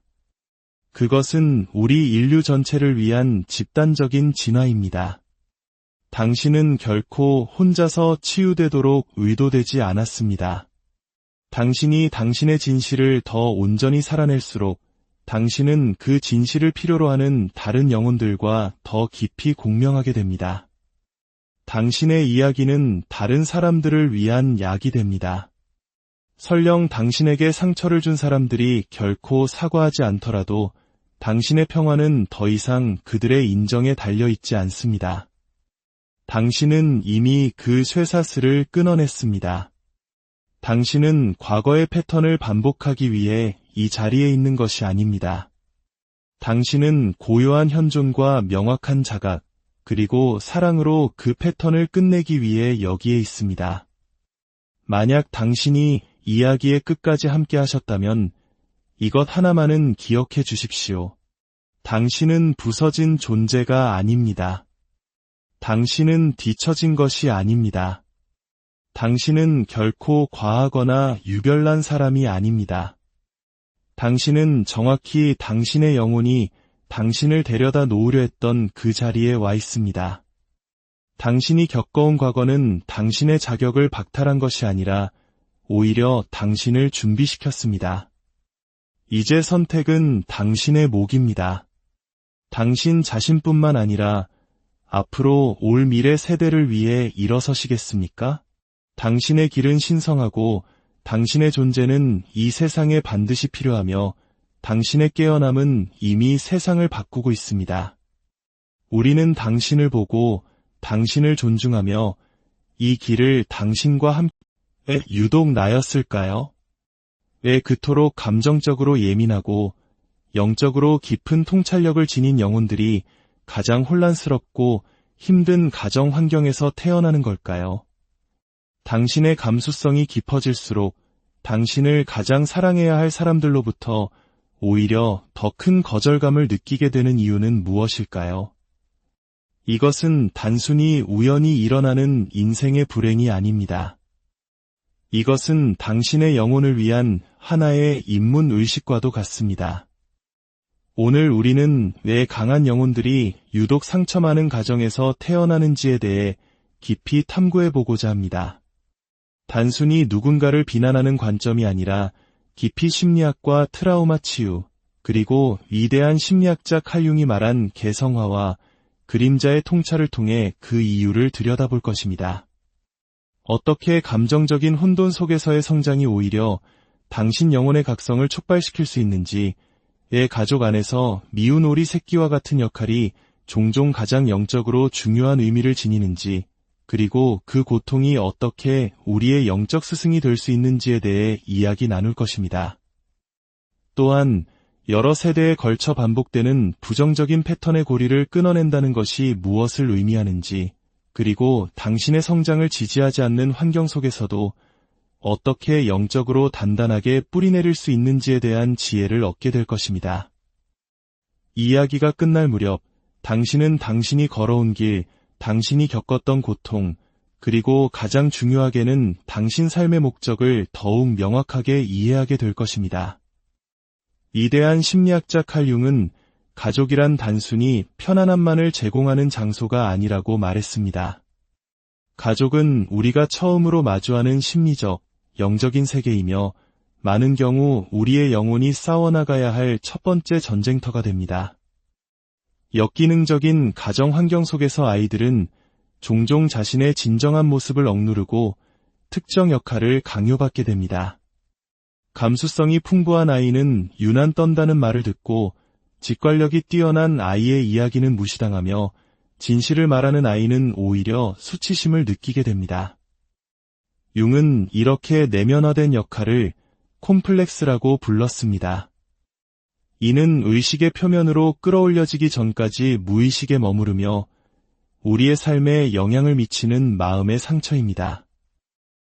그것은 우리 인류 전체를 위한 집단적인 진화입니다. 당신은 결코 혼자서 치유되도록 의도되지 않았습니다. 당신이 당신의 진실을 더 온전히 살아낼수록 당신은 그 진실을 필요로 하는 다른 영혼들과 더 깊이 공명하게 됩니다. 당신의 이야기는 다른 사람들을 위한 약이 됩니다. 설령 당신에게 상처를 준 사람들이 결코 사과하지 않더라도 당신의 평화는 더 이상 그들의 인정에 달려있지 않습니다. 당신은 이미 그 쇠사슬을 끊어냈습니다. 당신은 과거의 패턴을 반복하기 위해 이 자리에 있는 것이 아닙니다. 당신은 고요한 현존과 명확한 자각, 그리고 사랑으로 그 패턴을 끝내기 위해 여기에 있습니다. 만약 당신이 이야기의 끝까지 함께 하셨다면 이것 하나만은 기억해 주십시오. 당신은 부서진 존재가 아닙니다. 당신은 뒤처진 것이 아닙니다. 당신은 결코 과하거나 유별난 사람이 아닙니다. 당신은 정확히 당신의 영혼이 당신을 데려다 놓으려 했던 그 자리에 와 있습니다. 당신이 겪어온 과거는 당신의 자격을 박탈한 것이 아니라 오히려 당신을 준비시켰습니다. 이제 선택은 당신의 몫입니다. 당신 자신뿐만 아니라 앞으로 올 미래 세대를 위해 일어서시겠습니까? 당신의 길은 신성하고 당신의 존재는 이 세상에 반드시 필요하며 당신의 깨어남은 이미 세상을 바꾸고 있습니다. 우리는 당신을 보고 당신을 존중하며 이 길을 당신과 함께 유독 나였을까요? 왜 그토록 감정적으로 예민하고 영적으로 깊은 통찰력을 지닌 영혼들이 가장 혼란스럽고 힘든 가정 환경에서 태어나는 걸까요? 당신의 감수성이 깊어질수록 당신을 가장 사랑해야 할 사람들로부터 오히려 더 큰 거절감을 느끼게 되는 이유는 무엇일까요? 이것은 단순히 우연히 일어나는 인생의 불행이 아닙니다. 이것은 당신의 영혼을 위한 하나의 인문의식과도 같습니다. 오늘 우리는 왜 강한 영혼들이 유독 상처 많은 가정에서 태어나는지에 대해 깊이 탐구해보고자 합니다. 단순히 누군가를 비난하는 관점이 아니라 깊이 심리학과 트라우마 치유, 그리고 위대한 심리학자 칼 융이 말한 개성화와 그림자의 통찰을 통해 그 이유를 들여다볼 것입니다. 어떻게 감정적인 혼돈 속에서의 성장이 오히려 당신 영혼의 각성을 촉발시킬 수 있는지, 애 가족 안에서 미운 오리 새끼와 같은 역할이 종종 가장 영적으로 중요한 의미를 지니는지, 그리고 그 고통이 어떻게 우리의 영적 스승이 될 수 있는지에 대해 이야기 나눌 것입니다. 또한 여러 세대에 걸쳐 반복되는 부정적인 패턴의 고리를 끊어낸다는 것이 무엇을 의미하는지, 그리고 당신의 성장을 지지하지 않는 환경 속에서도 어떻게 영적으로 단단하게 뿌리내릴 수 있는지에 대한 지혜를 얻게 될 것입니다. 이야기가 끝날 무렵 당신은 당신이 걸어온 길, 당신이 겪었던 고통, 그리고 가장 중요하게는 당신 삶의 목적을 더욱 명확하게 이해하게 될 것입니다. 위대한 심리학자 칼 융은 가족이란 단순히 편안함만을 제공하는 장소가 아니라고 말했습니다. 가족은 우리가 처음으로 마주하는 심리적, 영적인 세계이며 많은 경우 우리의 영혼이 싸워나가야 할 첫 번째 전쟁터가 됩니다. 역기능적인 가정 환경 속에서 아이들은 종종 자신의 진정한 모습을 억누르고 특정 역할을 강요받게 됩니다. 감수성이 풍부한 아이는 유난 떤다는 말을 듣고 직관력이 뛰어난 아이의 이야기는 무시당하며 진실을 말하는 아이는 오히려 수치심을 느끼게 됩니다. 융은 이렇게 내면화된 역할을 콤플렉스라고 불렀습니다. 이는 의식의 표면으로 끌어올려지기 전까지 무의식에 머무르며 우리의 삶에 영향을 미치는 마음의 상처입니다.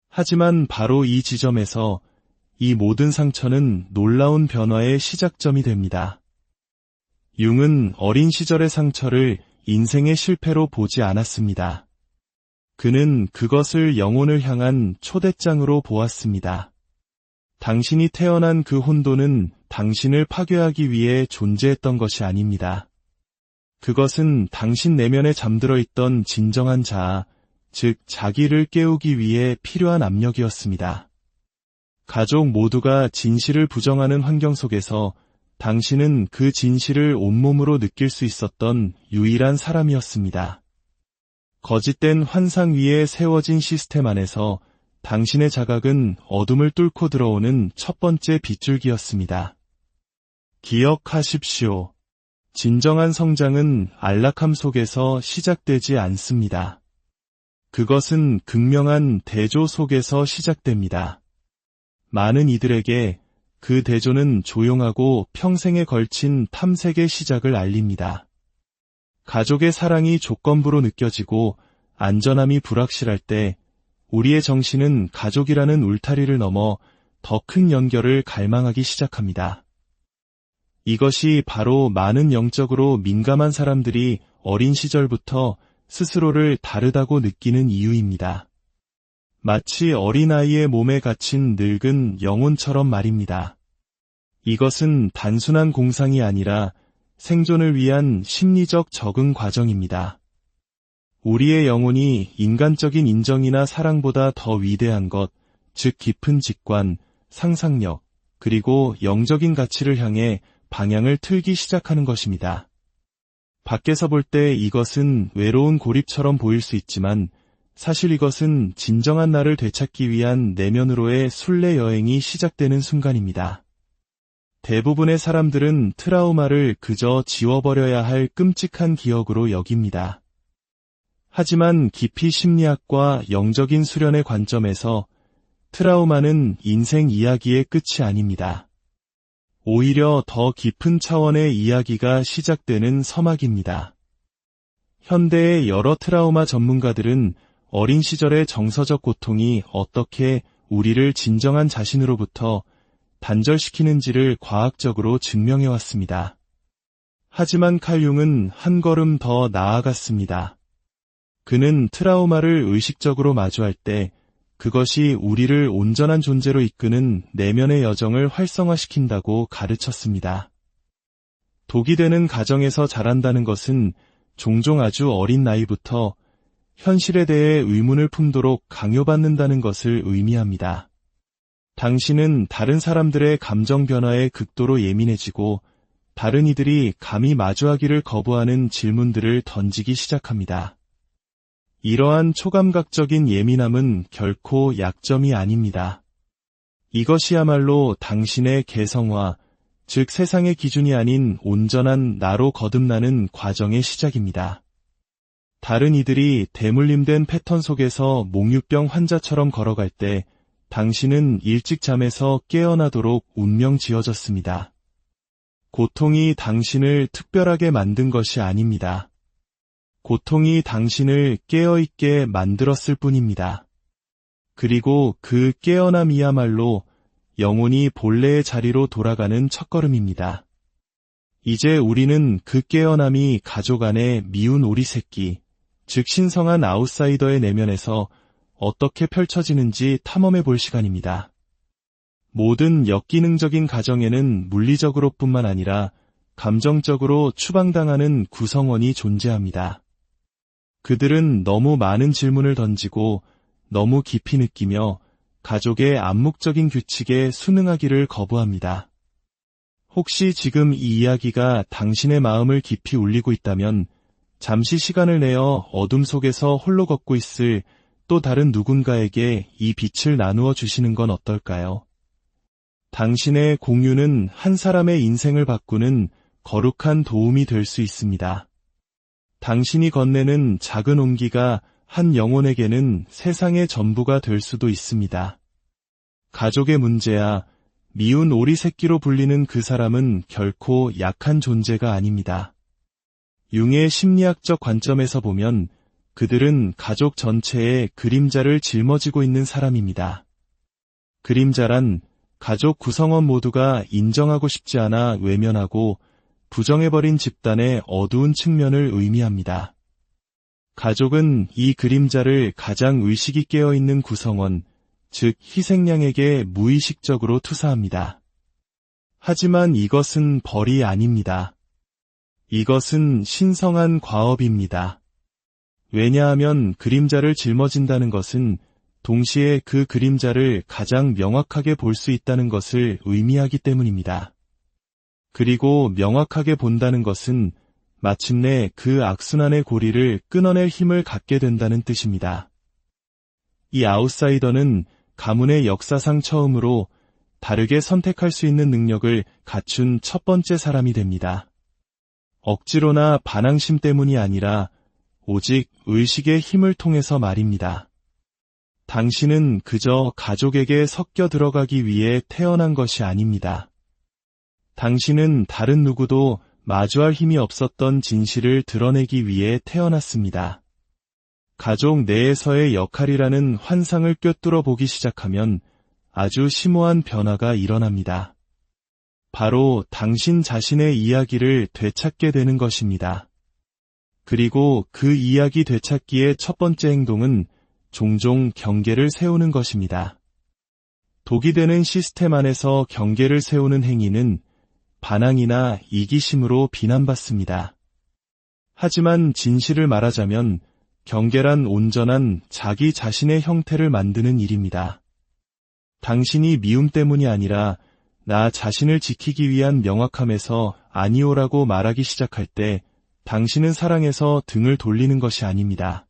하지만 바로 이 지점에서 이 모든 상처는 놀라운 변화의 시작점이 됩니다. 융은 어린 시절의 상처를 인생의 실패로 보지 않았습니다. 그는 그것을 영혼을 향한 초대장으로 보았습니다. 당신이 태어난 그 혼돈은 당신을 파괴하기 위해 존재했던 것이 아닙니다. 그것은 당신 내면에 잠들어 있던 진정한 자아, 즉 자기를 깨우기 위해 필요한 압력이었습니다. 가족 모두가 진실을 부정하는 환경 속에서 당신은 그 진실을 온몸으로 느낄 수 있었던 유일한 사람이었습니다. 거짓된 환상 위에 세워진 시스템 안에서 당신의 자각은 어둠을 뚫고 들어오는 첫 번째 빗줄기였습니다. 기억하십시오. 진정한 성장은 안락함 속에서 시작되지 않습니다. 그것은 극명한 대조 속에서 시작됩니다. 많은 이들에게 그 대조는 조용하고 평생에 걸친 탐색의 시작을 알립니다. 가족의 사랑이 조건부로 느껴지고 안전함이 불확실할 때 우리의 정신은 가족이라는 울타리를 넘어 더 큰 연결을 갈망하기 시작합니다. 이것이 바로 많은 영적으로 민감한 사람들이 어린 시절부터 스스로를 다르다고 느끼는 이유입니다. 마치 어린아이의 몸에 갇힌 늙은 영혼처럼 말입니다. 이것은 단순한 공상이 아니라 생존을 위한 심리적 적응 과정입니다. 우리의 영혼이 인간적인 인정이나 사랑보다 더 위대한 것, 즉 깊은 직관, 상상력, 그리고 영적인 가치를 향해 방향을 틀기 시작하는 것입니다. 밖에서 볼 때 이것은 외로운 고립처럼 보일 수 있지만 사실 이것은 진정한 나를 되찾기 위한 내면으로의 순례 여행이 시작되는 순간입니다. 대부분의 사람들은 트라우마를 그저 지워버려야 할 끔찍한 기억으로 여깁니다. 하지만 깊이 심리학과 영적인 수련의 관점에서 트라우마는 인생 이야기의 끝이 아닙니다. 오히려 더 깊은 차원의 이야기가 시작되는 서막입니다. 현대의 여러 트라우마 전문가들은 어린 시절의 정서적 고통이 어떻게 우리를 진정한 자신으로부터 단절시키는지를 과학적으로 증명해왔습니다. 하지만 칼 융은 한 걸음 더 나아갔습니다. 그는 트라우마를 의식적으로 마주할 때 그것이 우리를 온전한 존재로 이끄는 내면의 여정을 활성화시킨다고 가르쳤습니다. 독이 되는 가정에서 자란다는 것은 종종 아주 어린 나이부터 현실에 대해 의문을 품도록 강요받는다는 것을 의미합니다. 당신은 다른 사람들의 감정 변화에 극도로 예민해지고 다른 이들이 감히 마주하기를 거부하는 질문들을 던지기 시작합니다. 이러한 초감각적인 예민함은 결코 약점이 아닙니다. 이것이야말로 당신의 개성화, 즉 세상의 기준이 아닌 온전한 나로 거듭나는 과정의 시작입니다. 다른 이들이 대물림된 패턴 속에서 몽유병 환자처럼 걸어갈 때 당신은 일찍 잠에서 깨어나도록 운명 지어졌습니다. 고통이 당신을 특별하게 만든 것이 아닙니다. 고통이 당신을 깨어있게 만들었을 뿐입니다. 그리고 그 깨어남이야말로 영혼이 본래의 자리로 돌아가는 첫걸음입니다. 이제 우리는 그 깨어남이 가족 안의 미운 오리 새끼, 즉 신성한 아웃사이더의 내면에서 어떻게 펼쳐지는지 탐험해 볼 시간입니다. 모든 역기능적인 가정에는 물리적으로뿐만 아니라 감정적으로 추방당하는 구성원이 존재합니다. 그들은 너무 많은 질문을 던지고 너무 깊이 느끼며 가족의 암묵적인 규칙에 순응하기를 거부합니다. 혹시 지금 이 이야기가 당신의 마음을 깊이 울리고 있다면 잠시 시간을 내어 어둠 속에서 홀로 걷고 있을 또 다른 누군가에게 이 빛을 나누어 주시는 건 어떨까요? 당신의 공유는 한 사람의 인생을 바꾸는 거룩한 도움이 될 수 있습니다. 당신이 건네는 작은 온기가 한 영혼에게는 세상의 전부가 될 수도 있습니다. 가족의 문제야 미운 오리 새끼로 불리는 그 사람은 결코 약한 존재가 아닙니다. 융의 심리학적 관점에서 보면 그들은 가족 전체의 그림자를 짊어지고 있는 사람입니다. 그림자란 가족 구성원 모두가 인정하고 싶지 않아 외면하고 부정해버린 집단의 어두운 측면을 의미합니다. 가족은 이 그림자를 가장 의식이 깨어있는 구성원, 즉 희생양에게 무의식적으로 투사합니다. 하지만 이것은 벌이 아닙니다. 이것은 신성한 과업입니다. 왜냐하면 그림자를 짊어진다는 것은 동시에 그 그림자를 가장 명확하게 볼 수 있다는 것을 의미하기 때문입니다. 그리고 명확하게 본다는 것은 마침내 그 악순환의 고리를 끊어낼 힘을 갖게 된다는 뜻입니다. 이 아웃사이더는 가문의 역사상 처음으로 다르게 선택할 수 있는 능력을 갖춘 첫 번째 사람이 됩니다. 억지로나 반항심 때문이 아니라 오직 의식의 힘을 통해서 말입니다. 당신은 그저 가족에게 섞여 들어가기 위해 태어난 것이 아닙니다. 당신은 다른 누구도 마주할 힘이 없었던 진실을 드러내기 위해 태어났습니다. 가족 내에서의 역할이라는 환상을 꿰뚫어 보기 시작하면 아주 심오한 변화가 일어납니다. 바로 당신 자신의 이야기를 되찾게 되는 것입니다. 그리고 그 이야기 되찾기의 첫 번째 행동은 종종 경계를 세우는 것입니다. 독이 되는 시스템 안에서 경계를 세우는 행위는 반항이나 이기심으로 비난받습니다. 하지만 진실을 말하자면 경계란 온전한 자기 자신의 형태를 만드는 일입니다. 당신이 미움 때문이 아니라 나 자신을 지키기 위한 명확함에서 아니오라고 말하기 시작할 때 당신은 사랑에서 등을 돌리는 것이 아닙니다.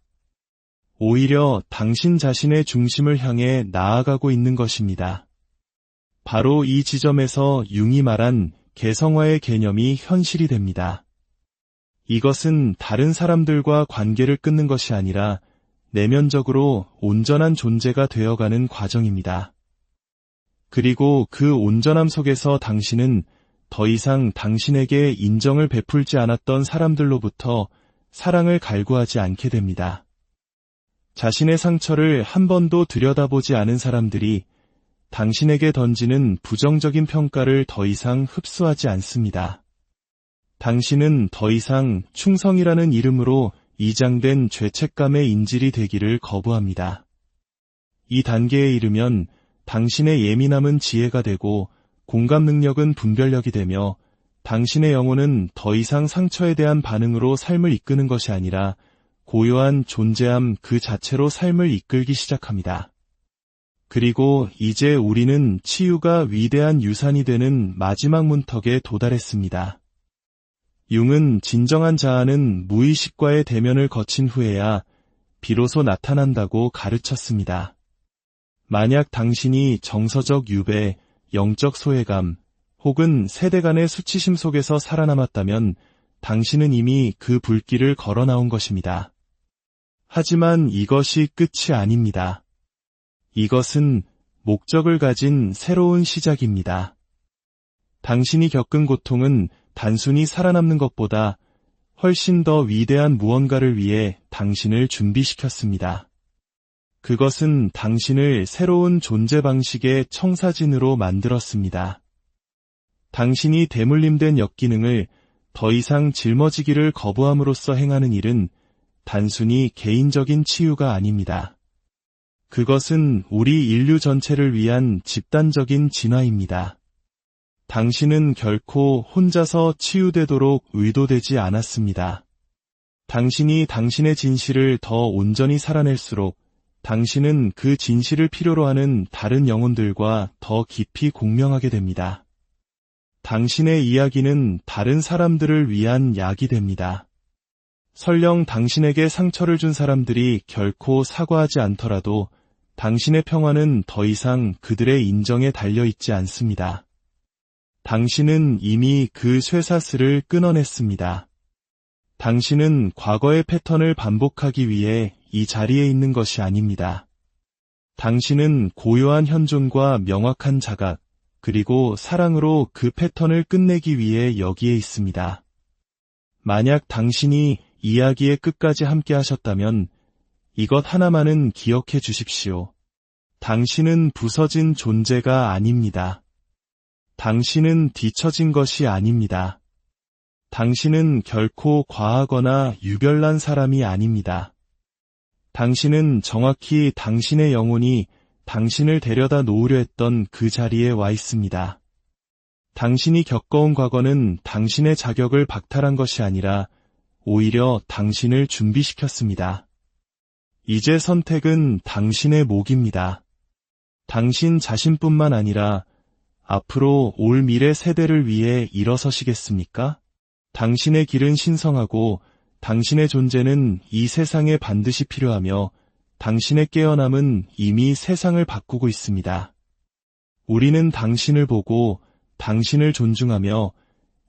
오히려 당신 자신의 중심을 향해 나아가고 있는 것입니다. 바로 이 지점에서 융이 말한 개성화의 개념이 현실이 됩니다. 이것은 다른 사람들과 관계를 끊는 것이 아니라 내면적으로 온전한 존재가 되어가는 과정입니다. 그리고 그 온전함 속에서 당신은 더 이상 당신에게 인정을 베풀지 않았던 사람들로부터 사랑을 갈구하지 않게 됩니다. 자신의 상처를 한 번도 들여다보지 않은 사람들이 당신에게 던지는 부정적인 평가를 더 이상 흡수하지 않습니다. 당신은 더 이상 충성이라는 이름으로 이장된 죄책감의 인질이 되기를 거부합니다. 이 단계에 이르면 당신의 예민함은 지혜가 되고 공감 능력은 분별력이 되며 당신의 영혼은 더 이상 상처에 대한 반응으로 삶을 이끄는 것이 아니라 고요한 존재함 그 자체로 삶을 이끌기 시작합니다. 그리고 이제 우리는 치유가 위대한 유산이 되는 마지막 문턱에 도달했습니다. 융은 진정한 자아는 무의식과의 대면을 거친 후에야 비로소 나타난다고 가르쳤습니다. 만약 당신이 정서적 유배, 영적 소외감, 혹은 세대 간의 수치심 속에서 살아남았다면 당신은 이미 그 불길을 걸어 나온 것입니다. 하지만 이것이 끝이 아닙니다. 이것은 목적을 가진 새로운 시작입니다. 당신이 겪은 고통은 단순히 살아남는 것보다 훨씬 더 위대한 무언가를 위해 당신을 준비시켰습니다. 그것은 당신을 새로운 존재 방식의 청사진으로 만들었습니다. 당신이 대물림된 역기능을 더 이상 짊어지기를 거부함으로써 행하는 일은 단순히 개인적인 치유가 아닙니다. 그것은 우리 인류 전체를 위한 집단적인 진화입니다. 당신은 결코 혼자서 치유되도록 의도되지 않았습니다. 당신이 당신의 진실을 더 온전히 살아낼수록 당신은 그 진실을 필요로 하는 다른 영혼들과 더 깊이 공명하게 됩니다. 당신의 이야기는 다른 사람들을 위한 약이 됩니다. 설령 당신에게 상처를 준 사람들이 결코 사과하지 않더라도 당신의 평화는 더 이상 그들의 인정에 달려있지 않습니다. 당신은 이미 그 쇠사슬을 끊어냈습니다. 당신은 과거의 패턴을 반복하기 위해 이 자리에 있는 것이 아닙니다. 당신은 고요한 현존과 명확한 자각, 그리고 사랑으로 그 패턴을 끝내기 위해 여기에 있습니다. 만약 당신이 이야기의 끝까지 함께 하셨다면 이것 하나만은 기억해 주십시오. 당신은 부서진 존재가 아닙니다. 당신은 뒤처진 것이 아닙니다. 당신은 결코 과하거나 유별난 사람이 아닙니다. 당신은 정확히 당신의 영혼이 당신을 데려다 놓으려 했던 그 자리에 와 있습니다. 당신이 겪어온 과거는 당신의 자격을 박탈한 것이 아니라 오히려 당신을 준비시켰습니다. 이제 선택은 당신의 몫입니다. 당신 자신뿐만 아니라 앞으로 올 미래 세대를 위해 일어서시겠습니까? 당신의 길은 신성하고 당신의 존재는 이 세상에 반드시 필요하며 당신의 깨어남은 이미 세상을 바꾸고 있습니다. 우리는 당신을 보고 당신을 존중하며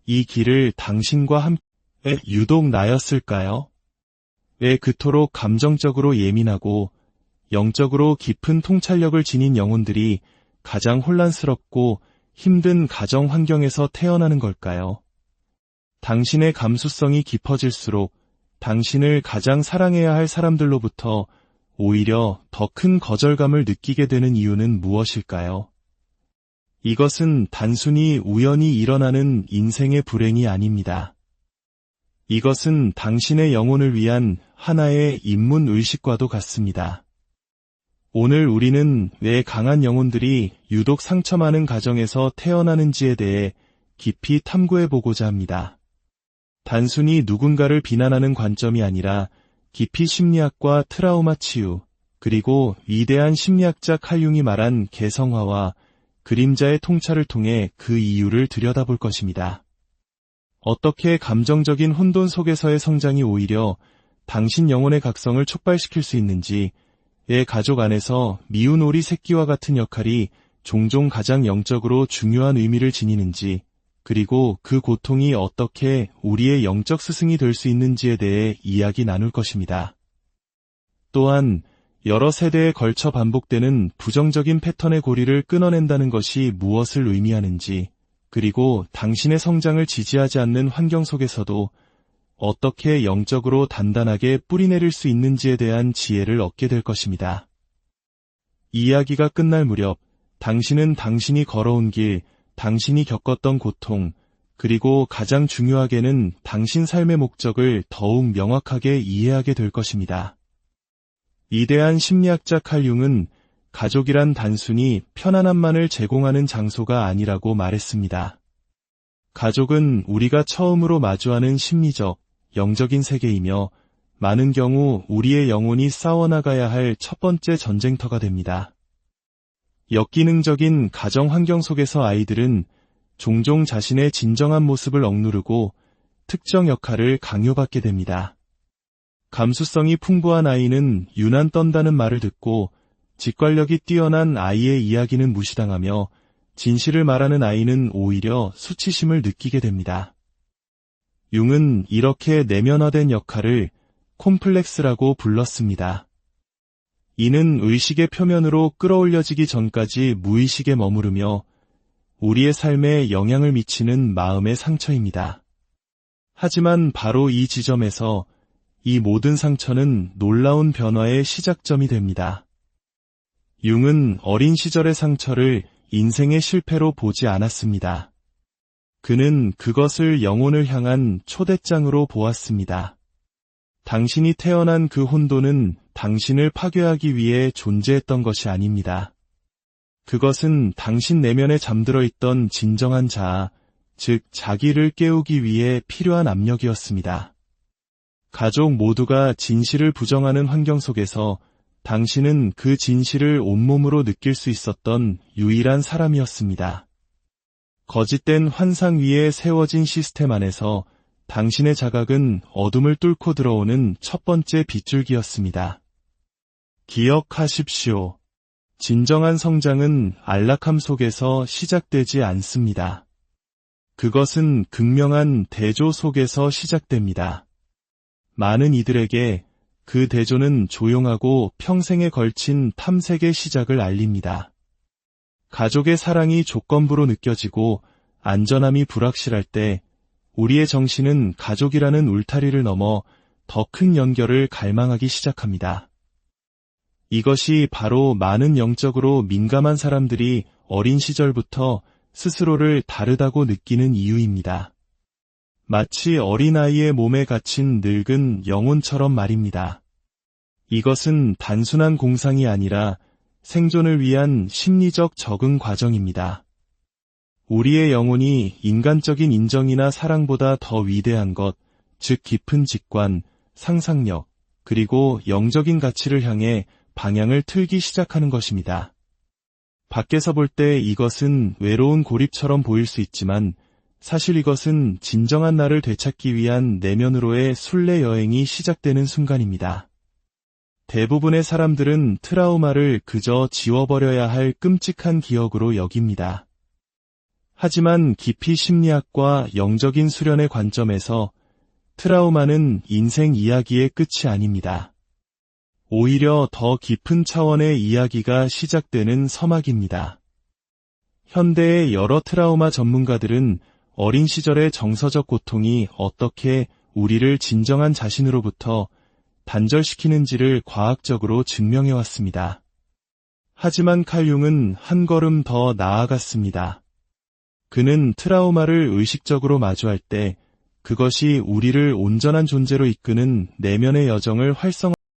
이 길을 당신과 함께 유독 나였을까요? 왜 그토록 감정적으로 예민하고 영적으로 깊은 통찰력을 지닌 영혼들이 가장 혼란스럽고 힘든 가정 환경에서 태어나는 걸까요? 당신의 감수성이 깊어질수록 당신을 가장 사랑해야 할 사람들로부터 오히려 더 큰 거절감을 느끼게 되는 이유는 무엇일까요? 이것은 단순히 우연히 일어나는 인생의 불행이 아닙니다. 이것은 당신의 영혼을 위한 하나의 인문의식과도 같습니다. 오늘 우리는 왜 강한 영혼들이 유독 상처 많은 가정에서 태어나는지에 대해 깊이 탐구해보고자 합니다. 단순히 누군가를 비난하는 관점이 아니라 깊이 심리학과 트라우마 치유, 그리고 위대한 심리학자 칼 융이 말한 개성화와 그림자의 통찰을 통해 그 이유를 들여다볼 것입니다. 어떻게 감정적인 혼돈 속에서의 성장이 오히려 당신 영혼의 각성을 촉발시킬 수 있는지, 애 가족 안에서 미운 오리 새끼와 같은 역할이 종종 가장 영적으로 중요한 의미를 지니는지, 그리고 그 고통이 어떻게 우리의 영적 스승이 될 수 있는지에 대해 이야기 나눌 것입니다. 또한 여러 세대에 걸쳐 반복되는 부정적인 패턴의 고리를 끊어낸다는 것이 무엇을 의미하는지, 그리고 당신의 성장을 지지하지 않는 환경 속에서도 어떻게 영적으로 단단하게 뿌리내릴 수 있는지에 대한 지혜를 얻게 될 것입니다. 이야기가 끝날 무렵 당신은 당신이 걸어온 길, 당신이 겪었던 고통, 그리고 가장 중요하게는 당신 삶의 목적을 더욱 명확하게 이해하게 될 것입니다. 위대한 심리학자 칼 융은 가족이란 단순히 편안함만을 제공하는 장소가 아니라고 말했습니다. 가족은 우리가 처음으로 마주하는 심리적, 영적인 세계이며 많은 경우 우리의 영혼이 싸워나가야 할 첫 번째 전쟁터가 됩니다. 역기능적인 가정 환경 속에서 아이들은 종종 자신의 진정한 모습을 억누르고 특정 역할을 강요받게 됩니다. 감수성이 풍부한 아이는 유난 떤다는 말을 듣고 직관력이 뛰어난 아이의 이야기는 무시당하며 진실을 말하는 아이는 오히려 수치심을 느끼게 됩니다. 융은 이렇게 내면화된 역할을 콤플렉스라고 불렀습니다. 이는 의식의 표면으로 끌어올려지기 전까지 무의식에 머무르며 우리의 삶에 영향을 미치는 마음의 상처입니다. 하지만 바로 이 지점에서 이 모든 상처는 놀라운 변화의 시작점이 됩니다. 융은 어린 시절의 상처를 인생의 실패로 보지 않았습니다. 그는 그것을 영혼을 향한 초대장으로 보았습니다. 당신이 태어난 그 혼돈은 당신을 파괴하기 위해 존재했던 것이 아닙니다. 그것은 당신 내면에 잠들어 있던 진정한 자아, 즉 자기를 깨우기 위해 필요한 압력이었습니다. 가족 모두가 진실을 부정하는 환경 속에서 당신은 그 진실을 온몸으로 느낄 수 있었던 유일한 사람이었습니다. 거짓된 환상 위에 세워진 시스템 안에서 당신의 자각은 어둠을 뚫고 들어오는 첫 번째 빗줄기였습니다. 기억하십시오. 진정한 성장은 안락함 속에서 시작되지 않습니다. 그것은 극명한 대조 속에서 시작됩니다. 많은 이들에게 그 대조는 조용하고 평생에 걸친 탐색의 시작을 알립니다. 가족의 사랑이 조건부로 느껴지고 안전함이 불확실할 때 우리의 정신은 가족이라는 울타리를 넘어 더 큰 연결을 갈망하기 시작합니다. 이것이 바로 많은 영적으로 민감한 사람들이 어린 시절부터 스스로를 다르다고 느끼는 이유입니다. 마치 어린아이의 몸에 갇힌 늙은 영혼처럼 말입니다. 이것은 단순한 공상이 아니라 생존을 위한 심리적 적응 과정입니다. 우리의 영혼이 인간적인 인정이나 사랑보다 더 위대한 것, 즉 깊은 직관, 상상력, 그리고 영적인 가치를 향해 방향을 틀기 시작하는 것입니다. 밖에서 볼 때 이것은 외로운 고립처럼 보일 수 있지만 사실 이것은 진정한 나를 되찾기 위한 내면으로의 순례 여행이 시작되는 순간입니다. 대부분의 사람들은 트라우마를 그저 지워버려야 할 끔찍한 기억으로 여깁니다. 하지만 깊이 심리학과 영적인 수련의 관점에서 트라우마는 인생 이야기의 끝이 아닙니다. 오히려 더 깊은 차원의 이야기가 시작되는 서막입니다. 현대의 여러 트라우마 전문가들은 어린 시절의 정서적 고통이 어떻게 우리를 진정한 자신으로부터 단절시키는지를 과학적으로 증명해왔습니다. 하지만 칼융은 한 걸음 더 나아갔습니다. 그는 트라우마를 의식적으로 마주할 때 그것이 우리를 온전한 존재로 이끄는 내면의 여정을 활성화합니다.